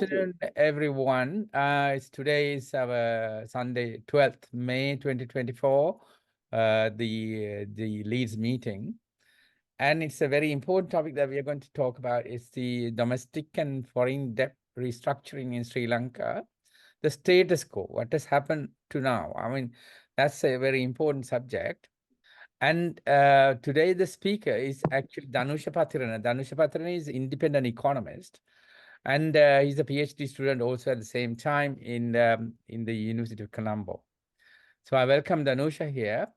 Afternoon, everyone. Today is our Sunday, 12th May 2024, the Leeds meeting. And it's a very important topic that we are going to talk about is the domestic and foreign debt restructuring in Sri Lanka, the status quo, what has happened to now. I mean, that's a very important subject. And today the speaker is actually Dhanuska Pathirana. Dhanuska Pathirana is independent economist. And he's a PhD student also at the same time in the University of Colombo. So I welcome Dhanuska here.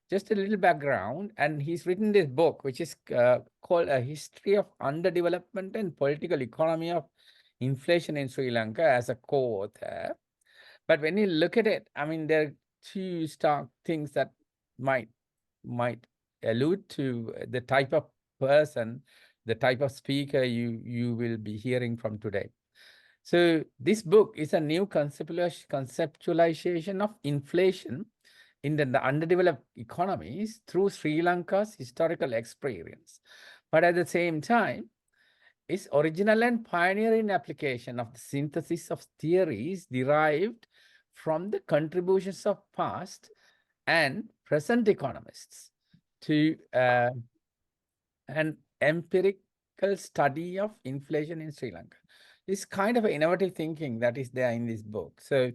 Just a little background, and he's written this book, which is called A History of Underdevelopment and Political Economy of Inflation in Sri Lanka as a co-author. But when you look at it, I mean, there are two stark things that might allude to the type of person, the type of speaker you will be hearing from today. So this book is a new conceptualization of inflation in the underdeveloped economies through Sri Lanka's historical experience. But at the same time, its original and pioneering application of the synthesis of theories derived from the contributions of past and present economists to an empirical study of inflation in Sri Lanka. This kind of innovative thinking that is there in this book. So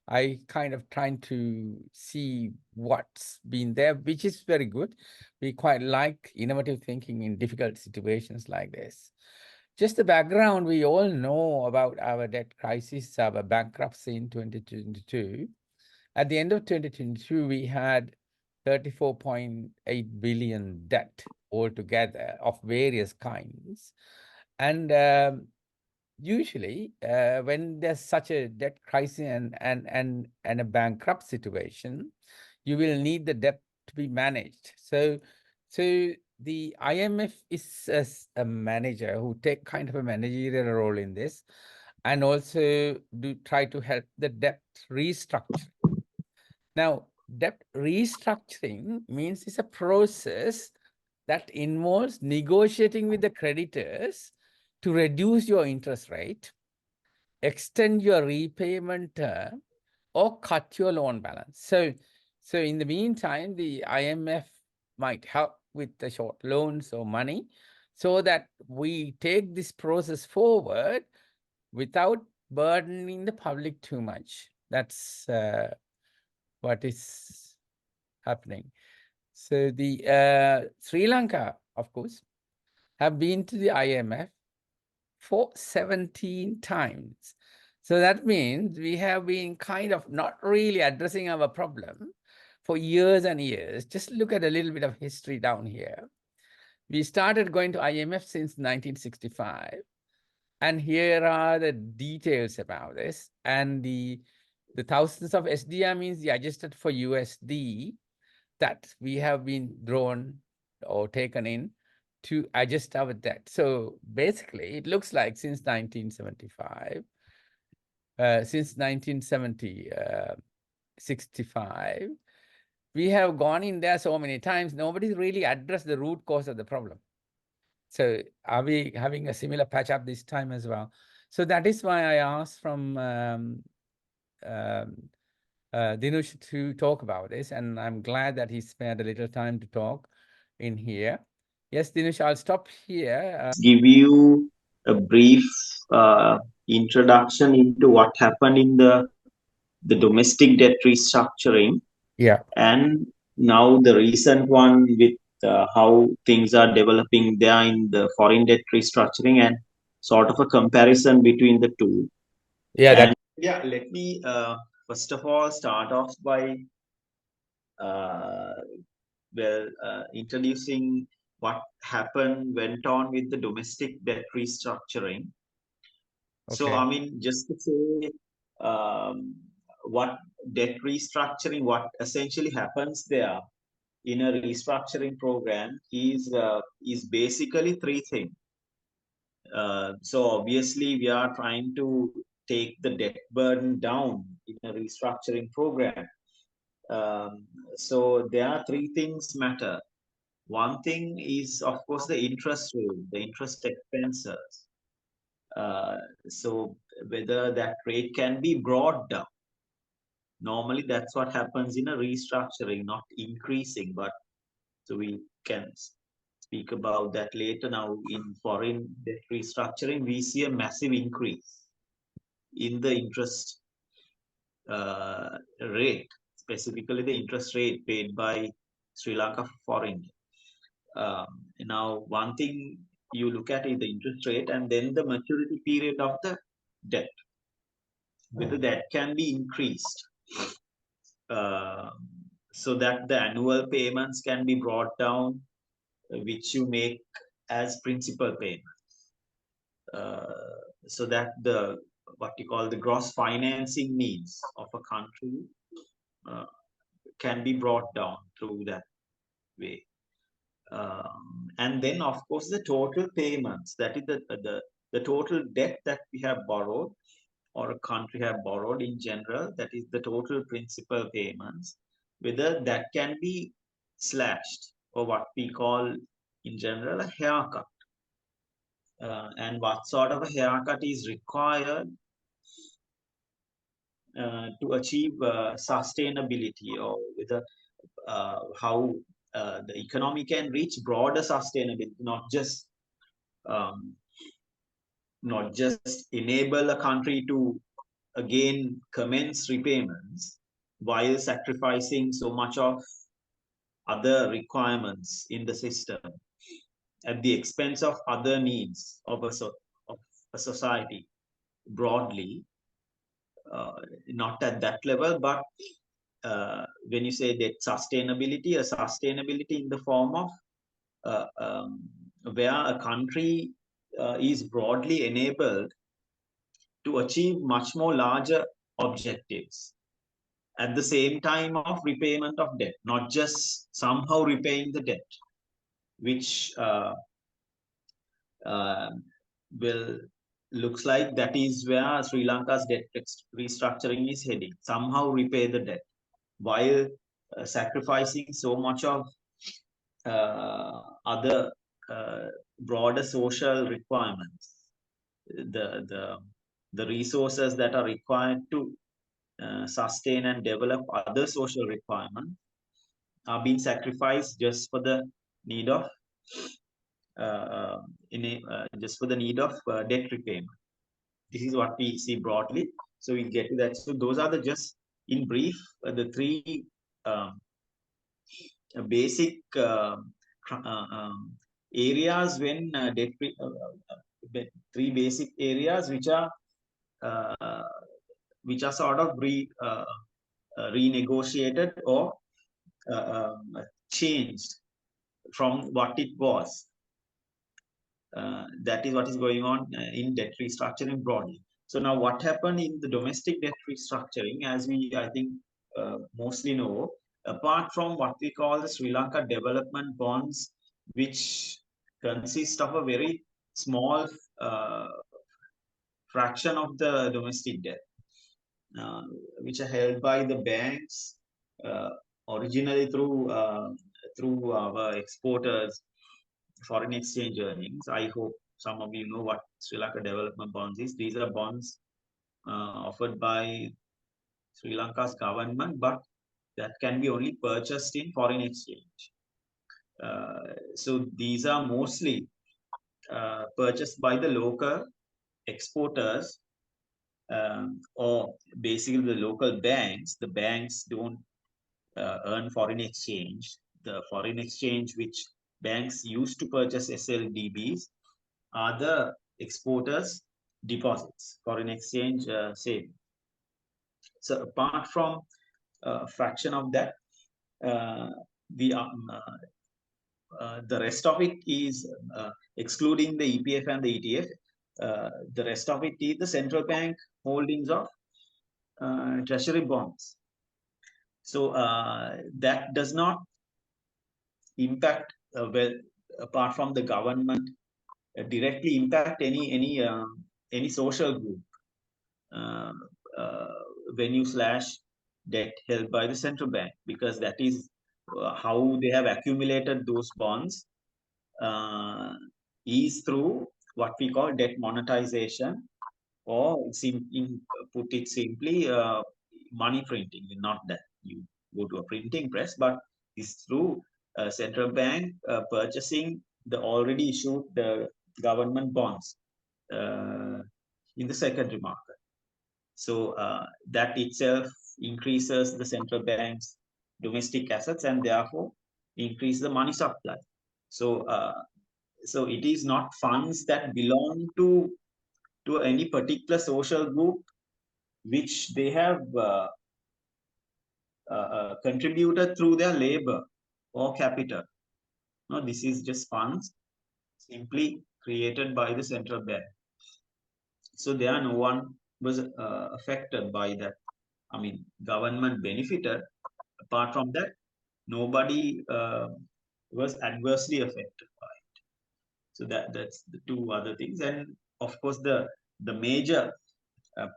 I kind of trying to see what's been there, which is very good. We quite like innovative thinking in difficult situations like this. Just the background, we all know about our debt crisis, our bankruptcy in 2022. At the end of 2022, we had 34.8 billion debt altogether of various kinds. And usually when there's such a debt crisis and a bankrupt situation, you will need the debt to be managed. So the IMF is a manager who take kind of a managerial role in this, and also do try to help the debt restructure. Now, debt restructuring means it's a process that involves negotiating with the creditors to reduce your interest rate, extend your repayment term, or cut your loan balance. So in the meantime, the IMF might help with the short loans or money so that we take this process forward without burdening the public too much. That's what is happening. So the Sri Lanka, of course, have been to the IMF for 17 times. So that means we have been kind of not really addressing our problem for years and years. Just look at a little bit of history down here. We started going to IMF since 1965. And here are the details about this. And the thousands of SDR means the adjusted for USD that we have been drawn or taken in to adjust our debt. So basically, it looks like since 1975, since 1970, 65, we have gone in there so many times. Nobody's really addressed the root cause of the problem. So are we having a similar patch up this time as well? So that is why I asked from Dinush to talk about this, and I'm glad that he spared a little time to talk in here. Yes, Dinush, I'll stop here. Give you a brief introduction into what happened in the domestic debt restructuring. Yeah. And now the recent one with how things are developing there in the foreign debt restructuring, and sort of a comparison between the two. Yeah. Let me first of all start off by introducing what went on with the domestic debt restructuring. Okay. So, I mean, just to say what debt restructuring, what essentially happens there in a restructuring program is basically three things. So obviously, we are trying to take the debt burden down in a restructuring program. So there are three things matter. One thing is, of course, the interest rate, the interest expenses. So whether that rate can be brought down. Normally, that's what happens in a restructuring, not increasing. But so we can speak about that later. Now, in foreign debt restructuring, we see a massive increase in the interest rate, specifically the interest rate paid by Sri Lanka for foreign debt. Now, one thing you look at is the interest rate and then the maturity period of the debt, whether that can be increased so that the annual payments can be brought down, which you make as principal payment, so that the what you call the gross financing needs of a country can be brought down through that way. And then, of course, the total payments, that is the total debt that we have borrowed or a country have borrowed in general, that is the total principal payments, whether that can be slashed or what we call in general a haircut. And what sort of a haircut is required to achieve sustainability, or whether how the economy can reach broader sustainability, not just enable a country to again commence repayments while sacrificing so much of other requirements in the system at the expense of other needs of a society broadly. Not at that level, but when you say that sustainability, a sustainability in the form of where a country is broadly enabled to achieve much more larger objectives at the same time of repayment of debt, not just somehow repaying the debt, which will looks like that is where Sri Lanka's debt restructuring is heading. Somehow repay the debt while sacrificing so much of other broader social requirements, the resources that are required to sustain and develop other social requirements are being sacrificed just for the need of debt repayment. This is what we see broadly. So we get to that. So those are the just in brief the three basic areas when three basic areas which are sort of renegotiated or changed from what it was. That is what is going on in debt restructuring broadly. So now what happened in the domestic debt restructuring, as we, I think, mostly know, apart from what we call the Sri Lanka development bonds, which consist of a very small fraction of the domestic debt, which are held by the banks originally through our exporters' foreign exchange earnings. I hope some of you know what Sri Lanka development bonds is. These are bonds offered by Sri Lanka's government, but that can be only purchased in foreign exchange. So these are mostly purchased by the local exporters or basically the local banks. The banks don't earn foreign exchange. The foreign exchange which banks use to purchase SLDBs are the exporters' deposits, foreign exchange savings. So apart from a fraction of that, the rest of it is excluding the EPF and the ETF. The rest of it is the central bank holdings of treasury bonds. So that does not impact, well, apart from the government, directly impact any social group when you slash debt held by the central bank, because that is how they have accumulated those bonds is through what we call debt monetization or put it simply, money printing. Not that you go to a printing press, but it's through central bank purchasing the already issued government bonds in the secondary market. So that itself increases the central bank's domestic assets and therefore increase the money supply. So so it is not funds that belong to any particular social group which they have contributed through their labor or capital. No, this is just funds simply created by the central bank. So there no one was affected by that. I mean, government benefited. Apart from that, nobody was adversely affected by it. So that's the two other things. And of course, the major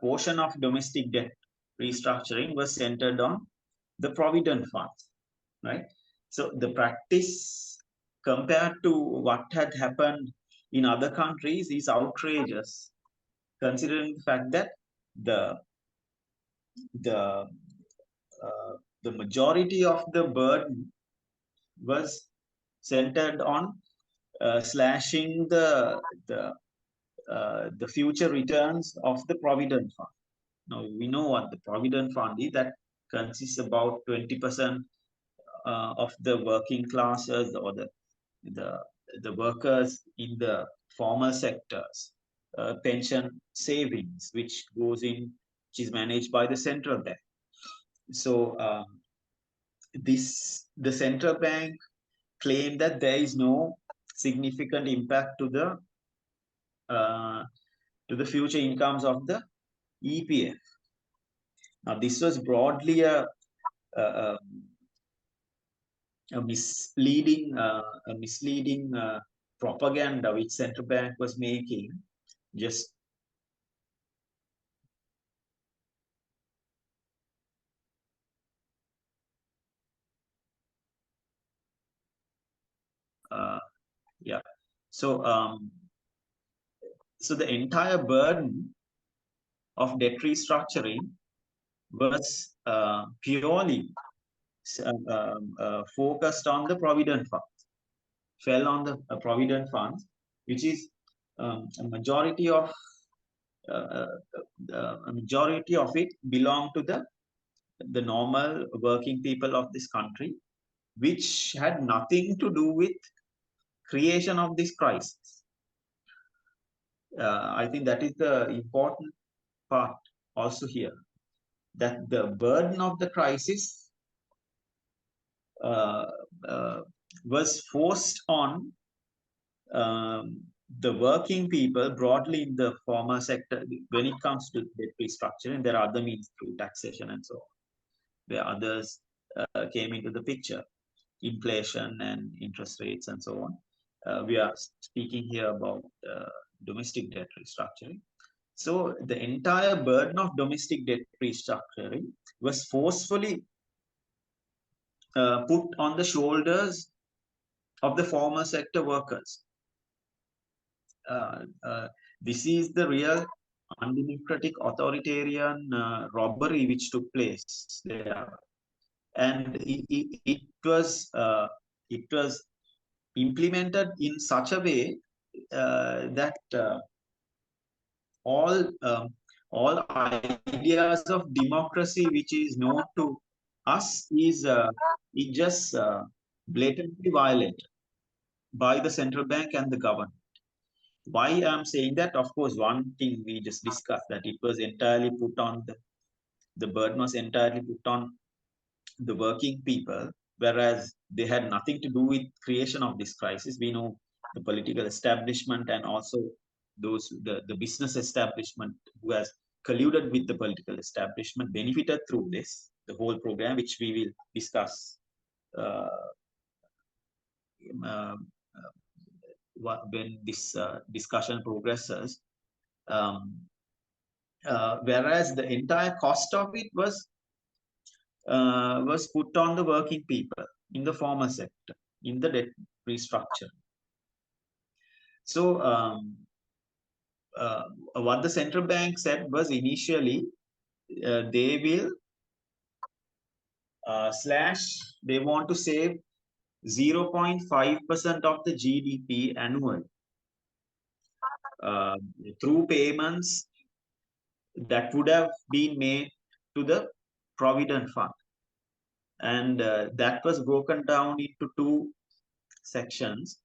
portion of domestic debt restructuring was centered on the provident funds, right? So the practice compared to what had happened in other countries is outrageous, considering the fact that the the the majority of the burden was centered on slashing the future returns of the provident fund. Now we know what the provident fund is. That consists about 20% of the working classes or the the workers in the formal sectors pension savings, which is managed by the central bank. So the central bank claimed that there is no significant impact to the future incomes of the EPF. Now this was broadly a misleading propaganda which central bank was making, just yeah. So so the entire burden of debt restructuring was purely focused on the provident funds, fell on the provident funds, which is a majority of it belong to the normal working people of this country, which had nothing to do with creation of this crisis. I think that is the important part also here, that the burden of the crisis was forced on the working people broadly in the formal sector. When it comes to debt restructuring, there are other means through taxation and so on, where others came into the picture, inflation and interest rates and so on. We are speaking here about domestic debt restructuring. So the entire burden of domestic debt restructuring was forcefully put on the shoulders of the formal sector workers. This is the real undemocratic authoritarian robbery which took place there, and it was implemented in such a way that all ideas of democracy which is known to us is it just blatantly violated by the central bank and the government. Why I'm saying that? Of course, one thing we just discussed, that it was entirely put on the burden was entirely put on the working people, whereas they had nothing to do with creation of this crisis. We know the political establishment and also the business establishment who has colluded with the political establishment benefited through this, the whole program, which we will discuss when this discussion progresses. Whereas the entire cost of it was put on the working people in the formal sector, in the debt restructure. So what the central bank said was initially they will they want to save 0.5% of the GDP annually through payments that would have been made to the provident fund. And that was broken down into two sections.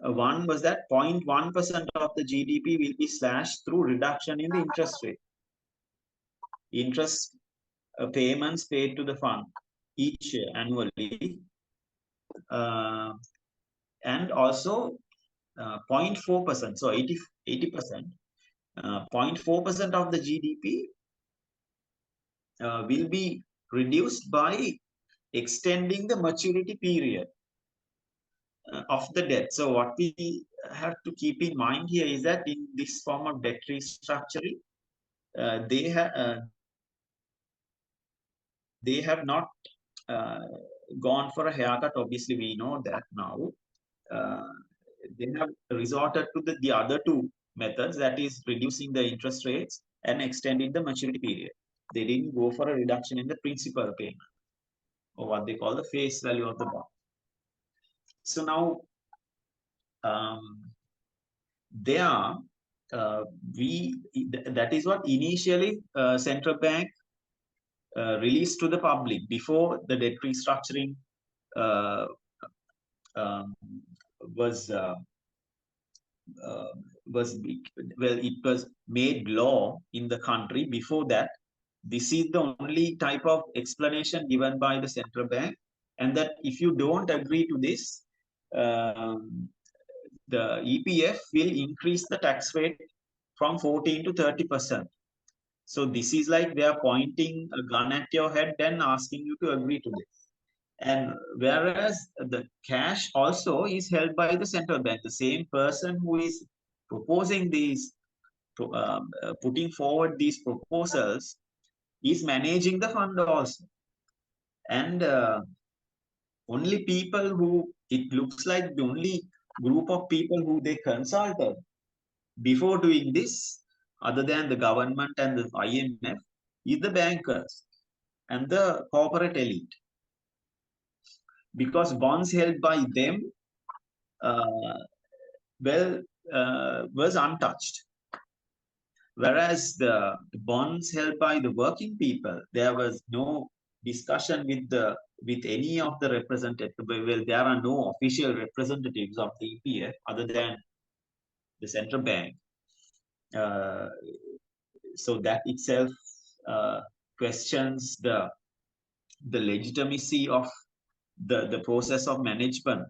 One was that 0.1% of the GDP will be slashed through reduction in the interest rate. Interest payments paid to the fund each year annually. And also 0.4%, so 80%, 0.4% of the GDP will be reduced by extending the maturity period of the debt. So what we have to keep in mind here is that in this form of debt restructuring, they have not gone for a haircut. Obviously, we know that now. They have resorted to the other two methods, that is reducing the interest rates and extending the maturity period. They didn't go for a reduction in the principal payment, or what they call the face value of the bond. So now that is what initially central bank released to the public before the debt restructuring it was made law in the country. Before that, this is the only type of explanation given by the central bank, and that if you don't agree to this, the EPF will increase the tax rate from 14 to 30%. So this is like they are pointing a gun at your head and asking you to agree to this. And whereas the cash also is held by the central bank, the same person who is proposing these, putting forward these proposals, is managing the fund also. And only people who, it looks like the only group of people who they consulted before doing this, other than the government and the IMF, is the bankers and the corporate elite. Because bonds held by them was untouched. Whereas the bonds held by the working people, there was no discussion with any of the representatives. Well, there are no official representatives of the EPF other than the central bank. So that itself questions the legitimacy of the process of management,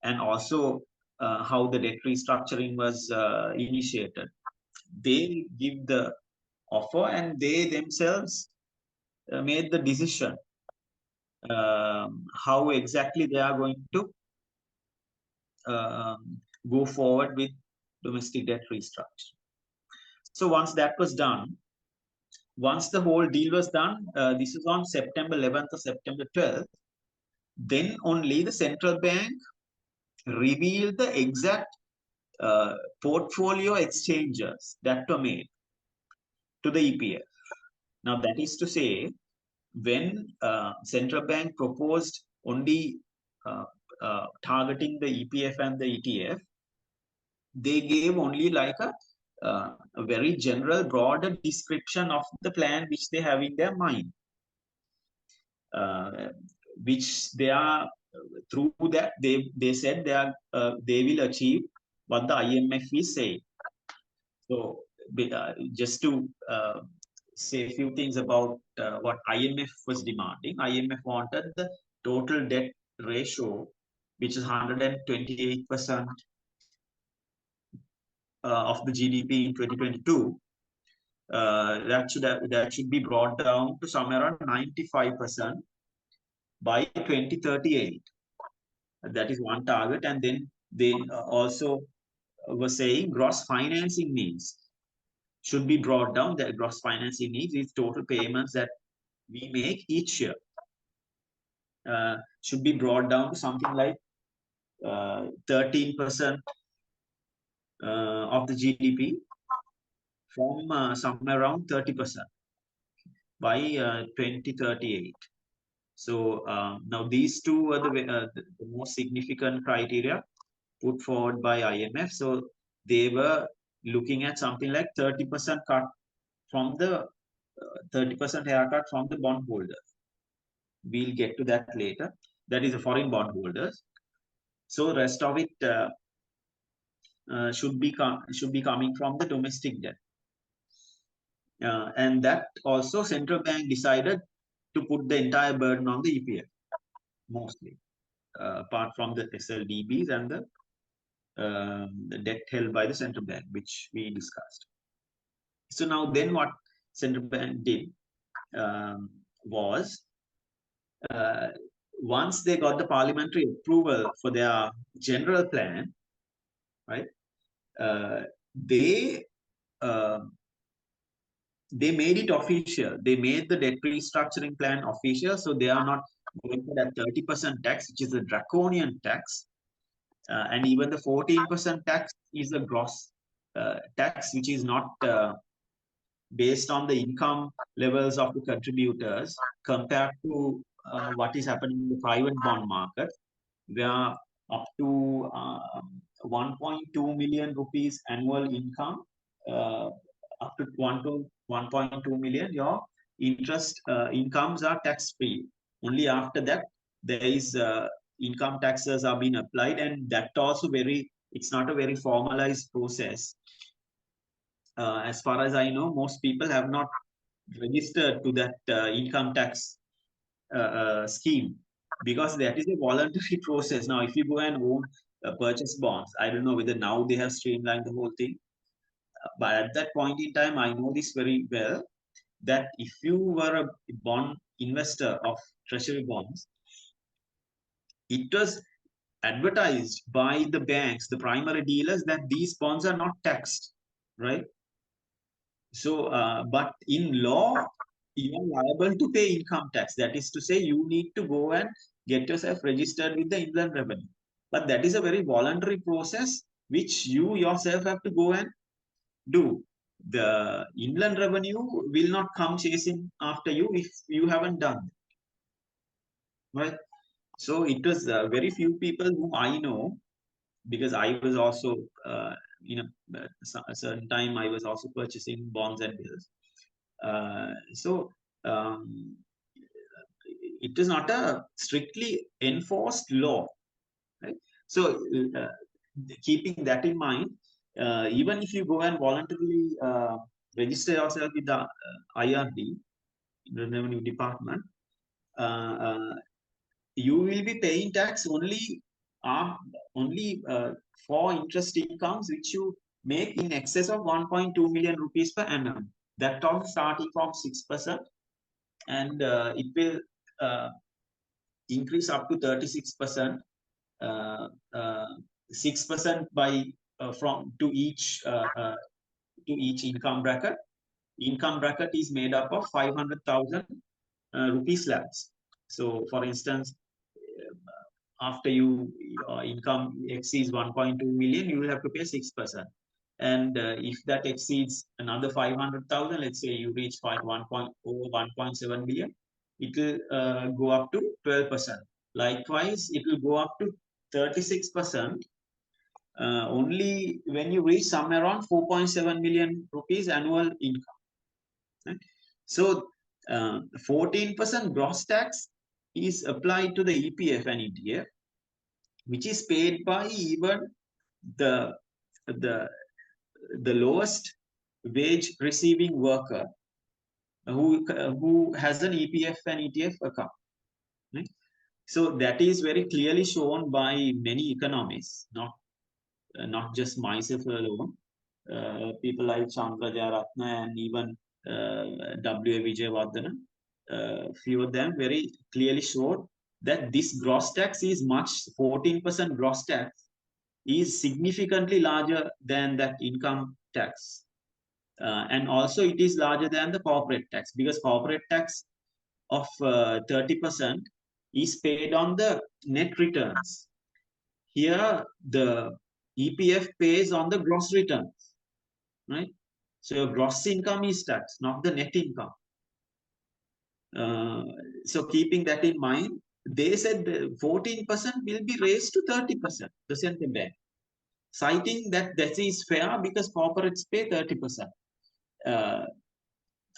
and also how the debt restructuring was initiated. They give the offer and they themselves made the decision how exactly they are going to go forward with domestic debt restructuring. So once that was done, once the whole deal was done, this is on September 11th or September 12th, then only the central bank revealed the exact portfolio exchanges that were made to the EPF. Now, that is to say, when central bank proposed only targeting the EPF and the ETF, they gave only like a very general, broader description of the plan which they have in their mind, which they are, through that they said they will achieve what the IMF is saying. So just to say a few things about what IMF was demanding. IMF wanted the total debt ratio, which is 128% of the GDP in 2022. That should be brought down to somewhere around 95% by 2038. That is one target. And then they also were saying gross financing needs should be brought down. The gross financing needs is total payments that we make each year, should be brought down to something like 13% of the GDP from somewhere around 30% by 2038. So now these two are the most significant criteria put forward by IMF. So they were looking at something like 30% cut from the 30% haircut from the bondholders. We'll get to that later. That is the foreign bondholders. So rest of it should be coming from the domestic debt. And that also central bank decided to put the entire burden on the EPF, mostly, apart from the SLDBs and the debt held by the central bank, which we discussed. So now then what central bank did was, once they got the parliamentary approval for their general plan, right, they made it official. They made the debt restructuring plan official. So they are not going for that 30% tax, which is a draconian tax. And even the 14% tax is a gross tax, which is not based on the income levels of the contributors compared to what is happening in the private bond market, where up to 1.2 million rupees annual income, up to 1.2 million, your interest incomes are tax free. Only after that, there is income taxes are being applied, and that also it's not a very formalized process. As far as I know, most people have not registered to that income tax scheme, because that is a voluntary process. Now, if you go and own purchase bonds, I don't know whether now they have streamlined the whole thing, but at that point in time, I know this very well, that if you were a bond investor of treasury bonds, it was advertised by the banks, the primary dealers, that these bonds are not taxed, right? So, but in law, you are liable to pay income tax. That is to say, you need to go and get yourself registered with the Inland Revenue. But that is a very voluntary process, which you yourself have to go and do. The Inland Revenue will not come chasing after you if you haven't done it, right? So it was very few people whom I know, because I was also in a certain time I was also purchasing bonds and bills. So it is not a strictly enforced law, right? So keeping that in mind, even if you go and voluntarily register yourself with the IRD, the Revenue Department, you will be paying tax only for interest incomes which you make in excess of 1.2 million rupees per annum. That also starting from 6%, and it will increase up to 36%, 6% by from to each income bracket. Income bracket is made up of 500,000 rupee slabs. So, for instance, after your income exceeds 1.2 million, you will have to pay 6%. And if that exceeds another 500,000, let's say you reach 1.7 million, it will go up to 12%. Likewise, it will go up to 36% only when you reach somewhere around 4.7 million rupees annual income. Right? So 14% gross tax is applied to the EPF and ETF, which is paid by even the lowest wage receiving worker who has an EPF and ETF account. Right? So that is very clearly shown by many economists, not just myself alone. People like Chandra Jayaratna and even W.A. Vijayawardena, few of them very clearly showed that this gross tax is 14% gross tax is significantly larger than that income tax. And also it is larger than the corporate tax, because corporate tax of 30% is paid on the net returns. Here, the EPF pays on the gross returns, right? So your gross income is taxed, not the net income. So keeping that in mind, they said 14% will be raised to 30%, the central bank, citing that that is fair because corporates pay 30%,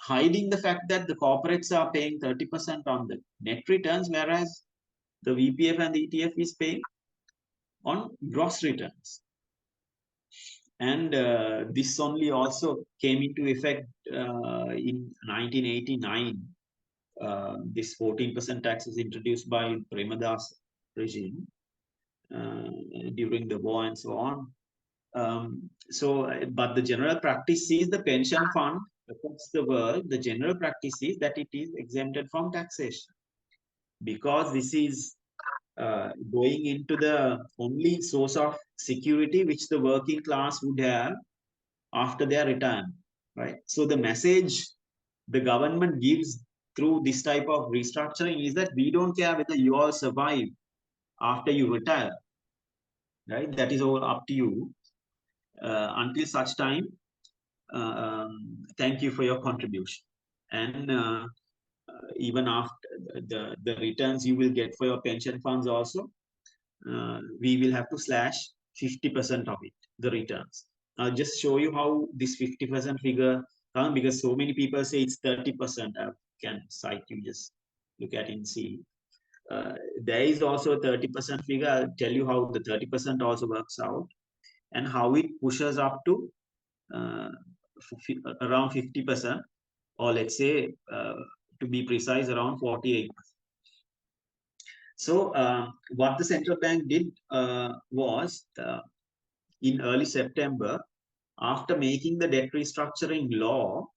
hiding the fact that the corporates are paying 30% on the net returns, whereas the VPF and the ETF is paying on gross returns. And this only also came into effect in 1989. This 14% tax is introduced by Premadas regime during the war and so on. But the general practice is the pension fund across the world. The general practice is that it is exempted from taxation because this is going into the only source of security which the working class would have after their retirement, right? So the message the government gives through this type of restructuring is that we don't care whether you all survive after you retire, right? That is all up to you. Until such time, thank you for your contribution. And even after the returns you will get for your pension funds also, we will have to slash 50% of it, the returns. I'll just show you how this 50% figure comes, because so many people say it's 30%. I can cite you, just look at it and see. There is also a 30% figure. I'll tell you how the 30% also works out and how it pushes up to around 50%, or let's say, to be precise, around 48%. So what the central bank did was, in early September, after making the debt restructuring law,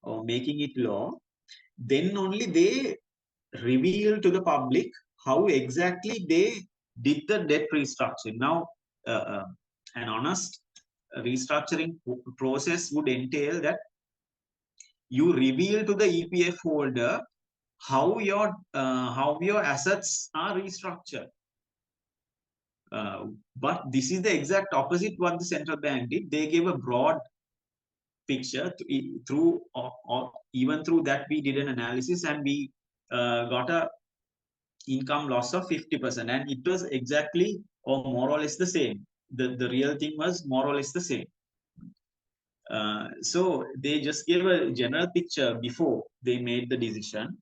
or making it law, then only they revealed to the public how exactly they did the debt restructuring. Now, an honest restructuring process would entail that you reveal to the EPF holder how your assets are restructured. But this is the exact opposite what the central bank did. They gave a broad picture through, or even through that we did an analysis, and we got a income loss of 50%, and it was exactly or more or less the same. The real thing was more or less the same. So they just gave a general picture before they made the decision,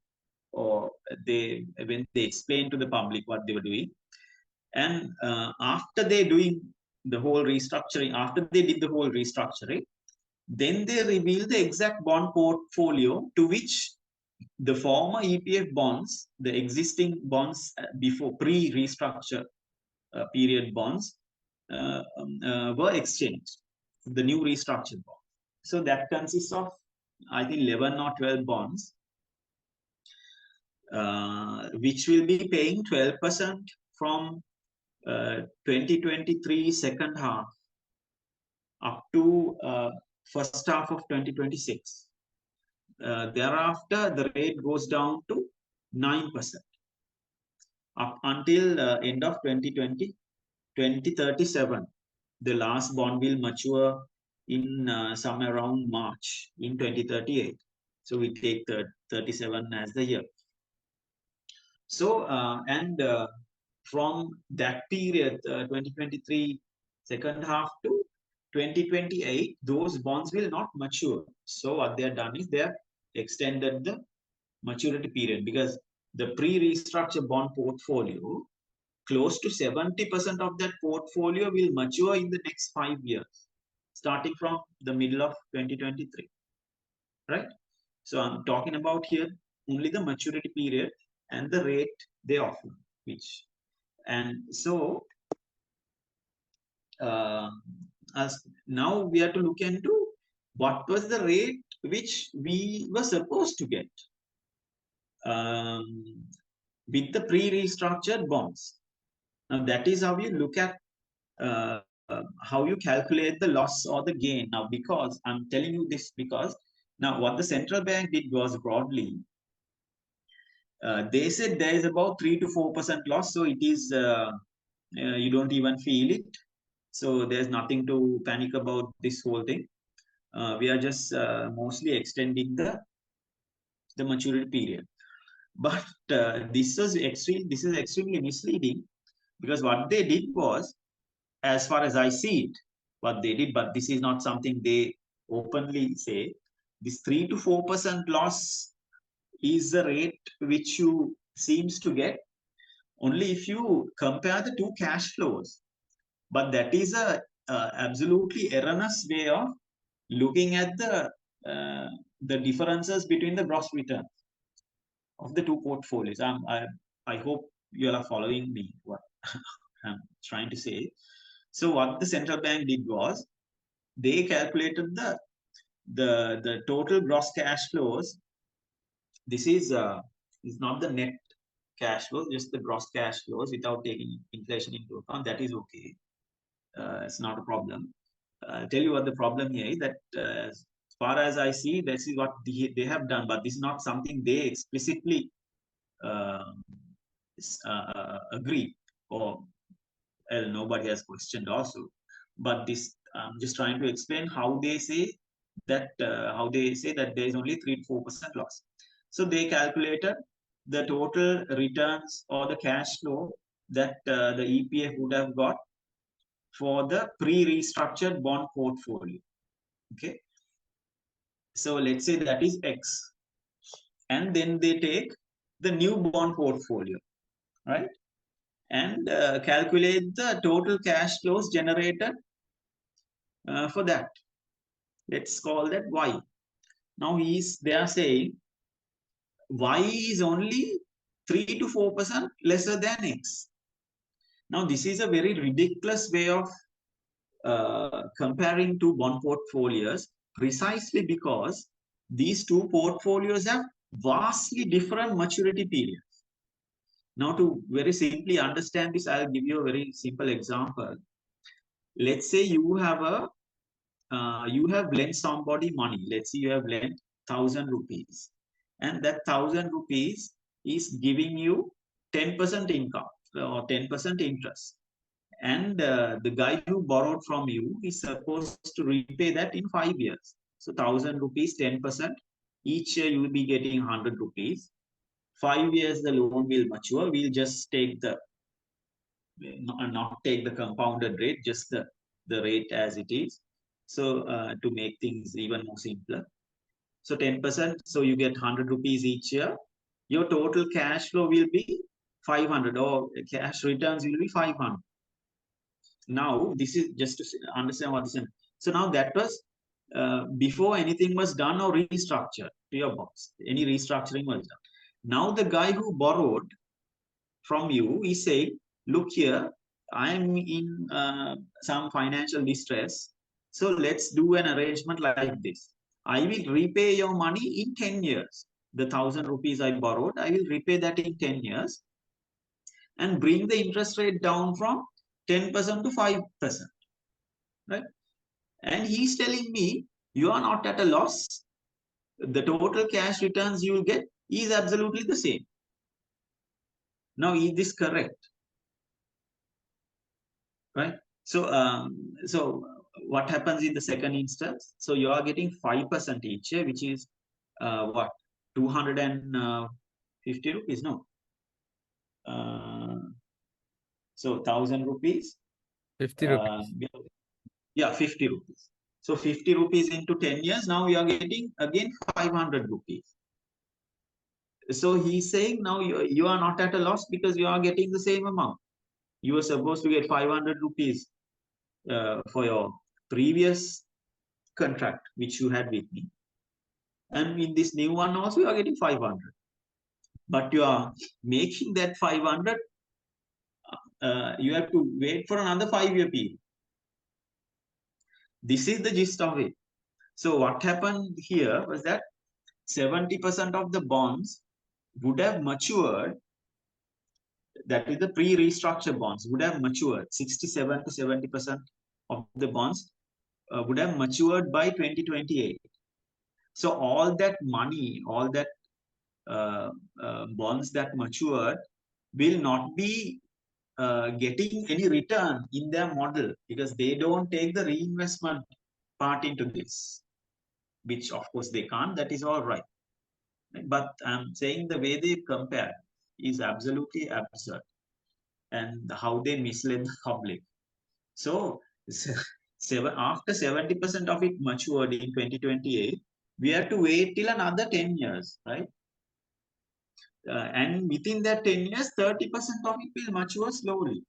or when they explained to the public what they were doing. And after they doing the whole restructuring, after they did the whole restructuring, then they revealed the exact bond portfolio to which the former EPF bonds, the existing bonds before pre-restructure period bonds, were exchanged, the new restructured bond. So that consists of, I think, 11 or 12 bonds, which will be paying 12% from 2023 second half up to first half of 2026. Thereafter, the rate goes down to 9% up until end of 2037. The last bond will mature in somewhere around March in 2038. So we take 37 as the year. So, from that period, 2023 second half to 2028, those bonds will not mature. So what they have done is they have extended the maturity period, because the pre-restructure bond portfolio, close to 70% of that portfolio will mature in the next 5 years, starting from the middle of 2023, right? So I'm talking about here only the maturity period and the rate they offer, which, and so as now we have to look into what was the rate which we were supposed to get with the pre-restructured bonds. Now that is how you look at how you calculate the loss or the gain. Now, because I'm telling you this, because now what the central bank did was, broadly, they said there is about 3 to 4% loss. So it is, you don't even feel it. So there's nothing to panic about this whole thing. We are just mostly extending the maturity period. But this is extremely misleading, because what they did was, as far as I see it, what they did, but this is not something they openly say, this 3 to 4% loss is the rate which you seems to get only if you compare the two cash flows. But that is a absolutely erroneous way of looking at the differences between the gross return of the two portfolios. I hope you are following me what I'm trying to say. So what the central bank did was, they calculated the total gross cash flows. This is not the net cash flow, just the gross cash flows without taking inflation into account. That is okay. It's not a problem. I'll tell you what the problem here is, that as far as I see, this is what they have done, but this is not something they explicitly agree, or nobody has questioned also. But this, I'm just trying to explain how they say that there is only 3 to 4% loss. So they calculated the total returns or the cash flow that the EPF would have got for the pre-restructured bond portfolio. Okay, so let's say that is X, and then they take the new bond portfolio, right, and calculate the total cash flows generated for that. Let's call that Y. Now they are saying Y is only 3 to 4% lesser than X. Now this is a very ridiculous way of comparing two bond portfolios, precisely because these two portfolios have vastly different maturity periods. Now, to very simply understand this, I'll give you a very simple example. Let's say you have lent somebody money. Let's say you have lent 1,000 rupees, and that 1,000 rupees is giving you 10% income or 10% interest. And the guy who borrowed from you is supposed to repay that in 5 years. So 1,000 rupees, 10%. Each year you will be getting 100 rupees. 5 years the loan will mature. We'll just take not take the compounded rate, just the rate as it is. So to make things even more simpler. So 10%, so you get 100 rupees each year. Your total cash flow will be 500, or cash returns will be 500. Now, this is just to understand what this is. So now that was before anything was done or restructured to your bonds. Any restructuring was done. Now the guy who borrowed from you is saying, look here, I'm in some financial distress. So let's do an arrangement like this. I will repay your money in 10 years. The 1,000 rupees I borrowed, I will repay that in 10 years and bring the interest rate down from 10% to 5%. Right? And he's telling me, you are not at a loss. The total cash returns you will get is absolutely the same. Now, is this correct? Right? So what happens in the second instance? So you are getting 5% each year, which is what? 250 rupees? No. So 1,000 rupees. 50 rupees. Yeah, 50 rupees. So 50 rupees into 10 years, now you are getting again 500 rupees. So he's saying now you are not at a loss because you are getting the same amount. You were supposed to get 500 rupees for your previous contract, which you had with me. And in this new one also, you are getting 500. But you are making that 500, you have to wait for another 5-year period. This is the gist of it. So what happened here was that 70% of the bonds would have matured, that is the pre-restructure bonds would have matured. 67 to 70% of the bonds would have matured by 2028. So all that money, all that bonds that matured will not be getting any return in their model, because they don't take the reinvestment part into this. which of course they can't, that is all right. But I'm saying the way they compare is absolutely absurd, and how they misled the public. So after 70% of it matured in 2028, we have to wait till another 10 years, right? And within that 10 years, 30% of it will mature slowly.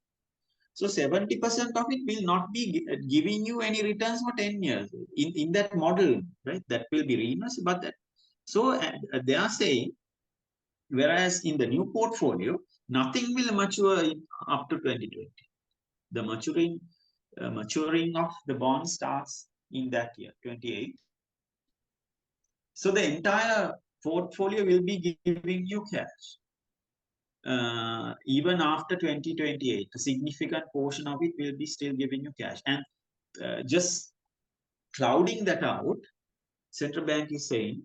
So 70% of it will not be giving you any returns for 10 years in that model, right? That will be reinvested. But that, so they are saying, whereas in the new portfolio, nothing will mature up to 2020. The maturing of the bond starts in that year, 28. So the entire portfolio will be giving you cash. Even after 2028, a significant portion of it will be still giving you cash. And just clouding that out, central bank is saying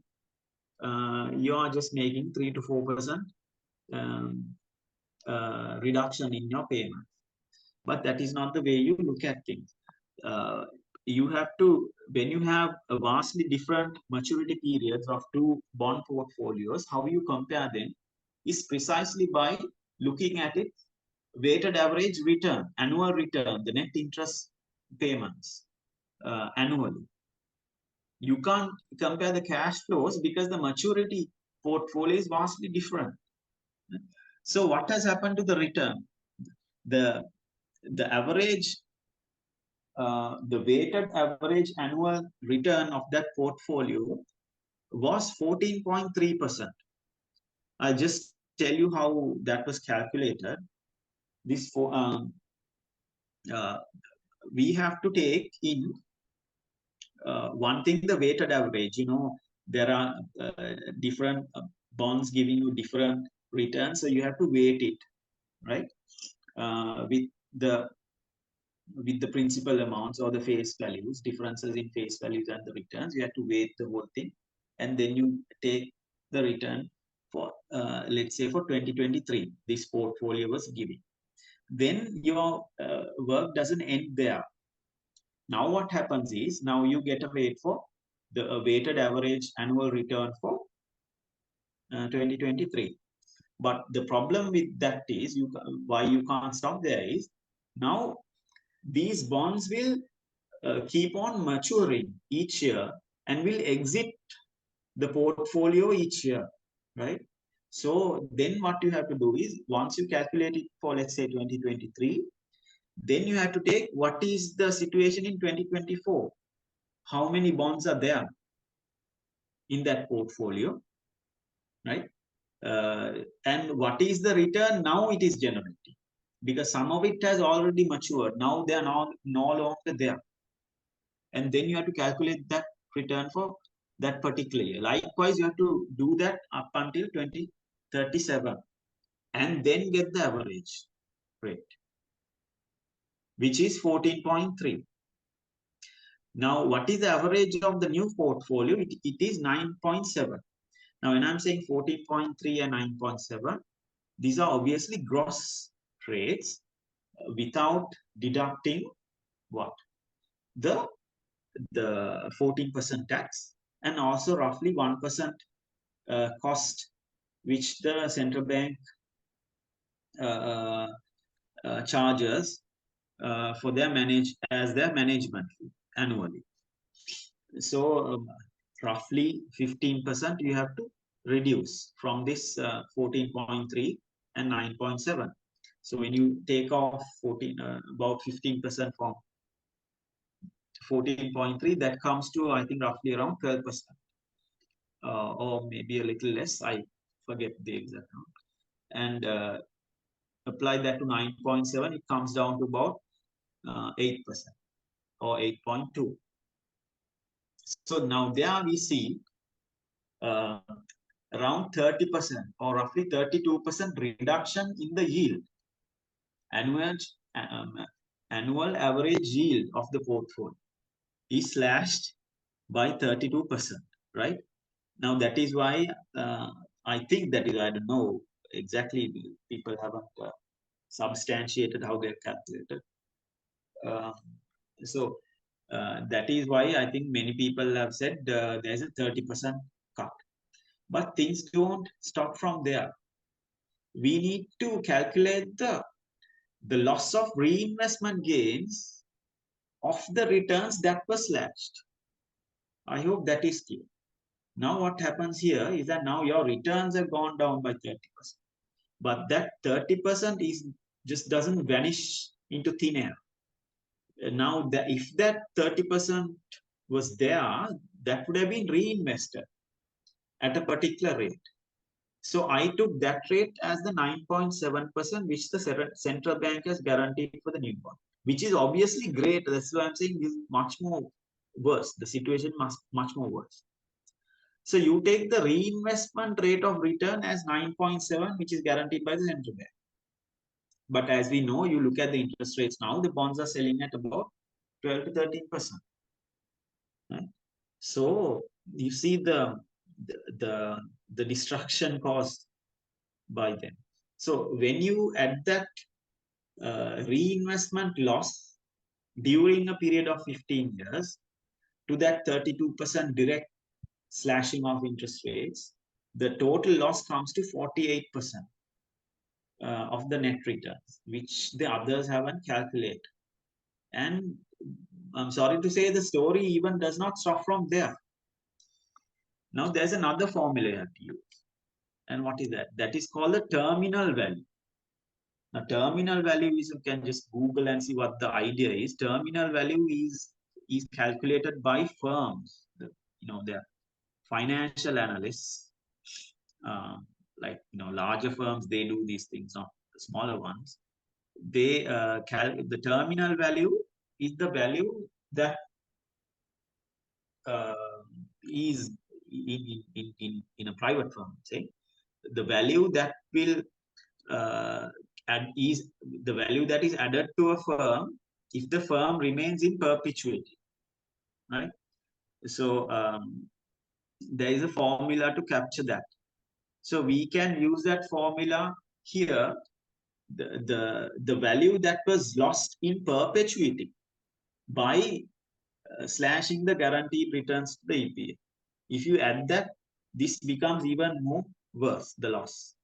you are just making 3 to 4% reduction in your payment. But that is not the way you look at things. You have to, when you have a vastly different maturity periods of two bond portfolios, how you compare them is precisely by looking at it weighted average return, annual return, the net interest payments annually. You can't compare the cash flows because the maturity portfolio is vastly different. So what has happened to the return? The average, the weighted average annual return of that portfolio was 14.3%. I'll just tell you how that was calculated. This we have to take in one thing, the weighted average. You know, there are different bonds giving you different returns, so you have to weight it, right? With the principal amounts or the face values, differences in face values and the returns, you have to weight the whole thing, and then you take the return for let's say for 2023 this portfolio was giving. Then your work doesn't end there. Now what happens is, now you get a rate for the weighted average annual return for 2023. But the problem with that is, why you can't stop there is, now these bonds will keep on maturing each year and will exit the portfolio each year, right? So then what you have to do is, once you calculate it for, let's say, 2023, then you have to take what is the situation in 2024. How many bonds are there in that portfolio, right? And what is the return now it is generating? Because some of it has already matured. Now they are no longer there. And then you have to calculate that return for that particular year. Likewise, you have to do that up until 2037 and then get the average rate, which is 14.3. Now, what is the average of the new portfolio? It is 9.7. Now, when I'm saying 14.3 and 9.7, these are obviously gross rates without deducting what? The 14% tax, and also roughly 1% cost which the central bank charges for their management fee annually. So roughly 15% you have to reduce from this 14.3 and 9.7. So when you take off about 15% from 14.3, that comes to, I think, roughly around 12%, or maybe a little less. I forget the exact amount. And apply that to 9.7, it comes down to about 8% or 8.2. So now there we see around 30% or roughly 32% reduction in the yield, annual average yield of the portfolio is slashed by 32%, right? Now that is why I think that is, I don't know exactly, people haven't substantiated how they're calculated. So That is why I think many people have said there's a 30% cut. But things don't stop from there. We need to calculate the loss of reinvestment gains of the returns that were slashed. I hope that is clear. Now what happens here is that now your returns have gone down by 30%. But that 30% is just doesn't vanish into thin air. Now, if that 30% was there, that would have been reinvested at a particular rate. So I took that rate as the 9.7%, which the central bank has guaranteed for the new bond, which is obviously great. That's why I'm saying is much more worse. The situation must much more worse. So you take the reinvestment rate of return as 9.7, which is guaranteed by the central bank. But as we know, you look at the interest rates now, the bonds are selling at about 12 to 13%. Right? So you see the destruction caused by them. So when you add that reinvestment loss during a period of 15 years to that 32% direct slashing of interest rates, the total loss comes to 48% of the net returns, which the others haven't calculated. And I'm sorry to say, the story even does not stop from there. Now there's another formula you have to use. And what is that? That is called the terminal value. Now terminal value is, you can just Google and see what the idea is. Terminal value is calculated by firms. The financial analysts, like larger firms, they do these things, not the smaller ones. They the terminal value is the value that is in a private firm, say the value that will is the value that is added to a firm if the firm remains in perpetuity, right? So there is a formula to capture that. So we can use that formula here. The value that was lost in perpetuity by slashing the guaranteed returns to the EPA. If you add that, this becomes even more worse, the loss.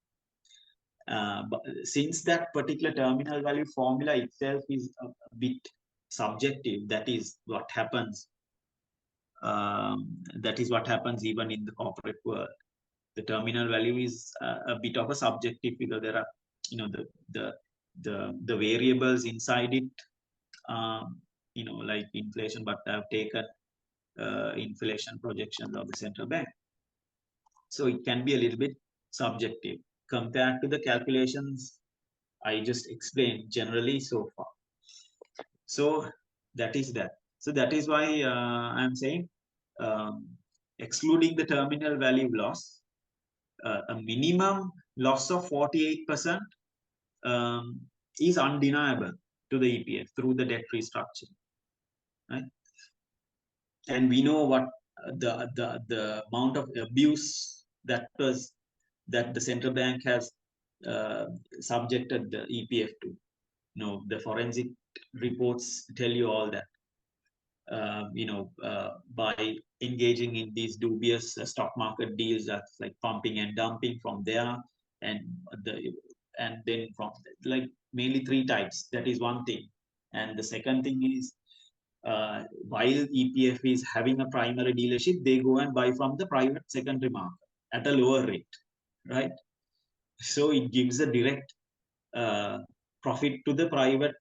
But since that particular terminal value formula itself is a bit subjective, that is what happens. That is what happens even in the corporate world. The terminal value is a bit of a subjective figure. There are, the variables inside it. Like inflation, but I've taken inflation projections of the central bank. So it can be a little bit subjective compared to the calculations I just explained generally so far. So that is that. So that is why I'm saying excluding the terminal value loss, a minimum loss of 48% is undeniable to the EPF through the debt restructuring. Right? And we know what the amount of abuse that the central bank has subjected the EPF to. The forensic reports tell you all that. By engaging in these dubious stock market deals, that's like pumping and dumping from there, and then from like mainly three types. That is one thing, and the second thing is, while EPF is having a primary dealership, they go and buy from the private secondary market at a lower rate, right? So it gives a direct profit to the private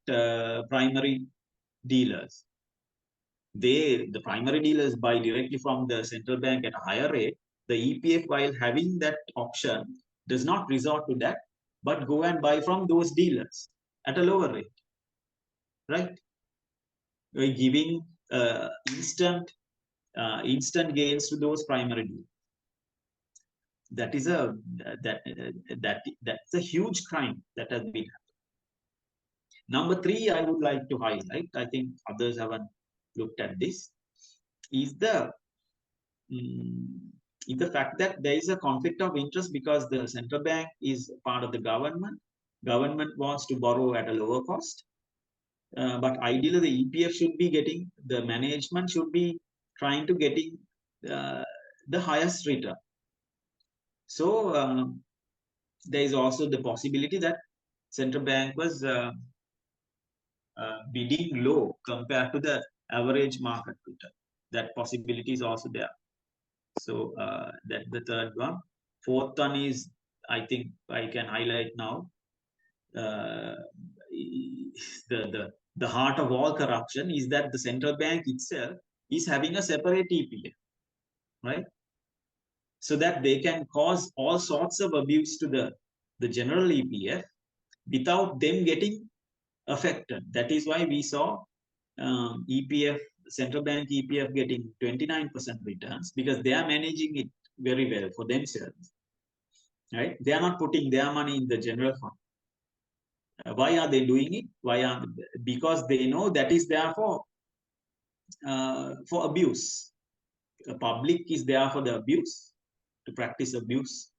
primary dealers. The primary dealers buy directly from the central bank at a higher rate. The EPF, while having that option, does not resort to that, but go and buy from those dealers at a lower rate, right? By giving instant gains to those primary dealers. That is that's a huge crime that has been happening. Number three, I would like to highlight, I think others haven't looked at this, is the fact that there is a conflict of interest because the central bank is part of the government. Government wants to borrow at a lower cost, But ideally, the EPF should be getting, the management should be trying to getting the highest return. So there is also the possibility that central bank was bidding low compared to the average market return. That possibility is also there. So that's the third one. Fourth one is, I think I can highlight now, the heart of all corruption is that the central bank itself is having a separate EPF, right? So that they can cause all sorts of abuse to the general EPF without them getting affected. That is why we saw EPF, central bank EPF getting 29% returns, because they are managing it very well for themselves, right? They are not putting their money in the general fund. Why are they doing it? Because they know that is there for abuse. The public is there for the abuse, to practice abuse,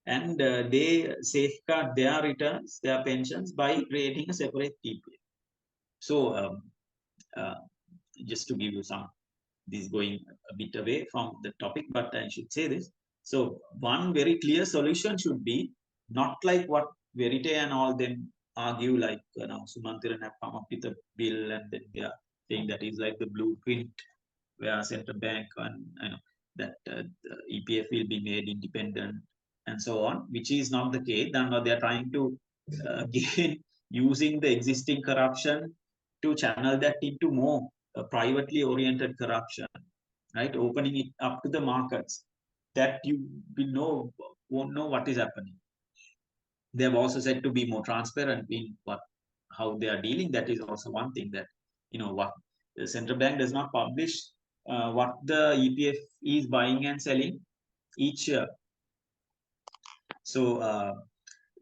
and they safeguard their returns, their pensions, by creating a separate EPF. So just to give you some, this is going a bit away from the topic, but I should say this. So one very clear solution should be not like what Verite and all them argue, like now Sumantiran have come up with a bill and then they are saying that is like the blueprint where central bank and that the EPF will be made independent and so on, which is not the case. Now they are trying to gain using the existing corruption to channel that into more privately oriented corruption, right? Opening it up to the markets that you won't know what is happening. They have also said to be more transparent in how they are dealing. That is also one thing, that what the central bank does not publish what the EPF is buying and selling each year. So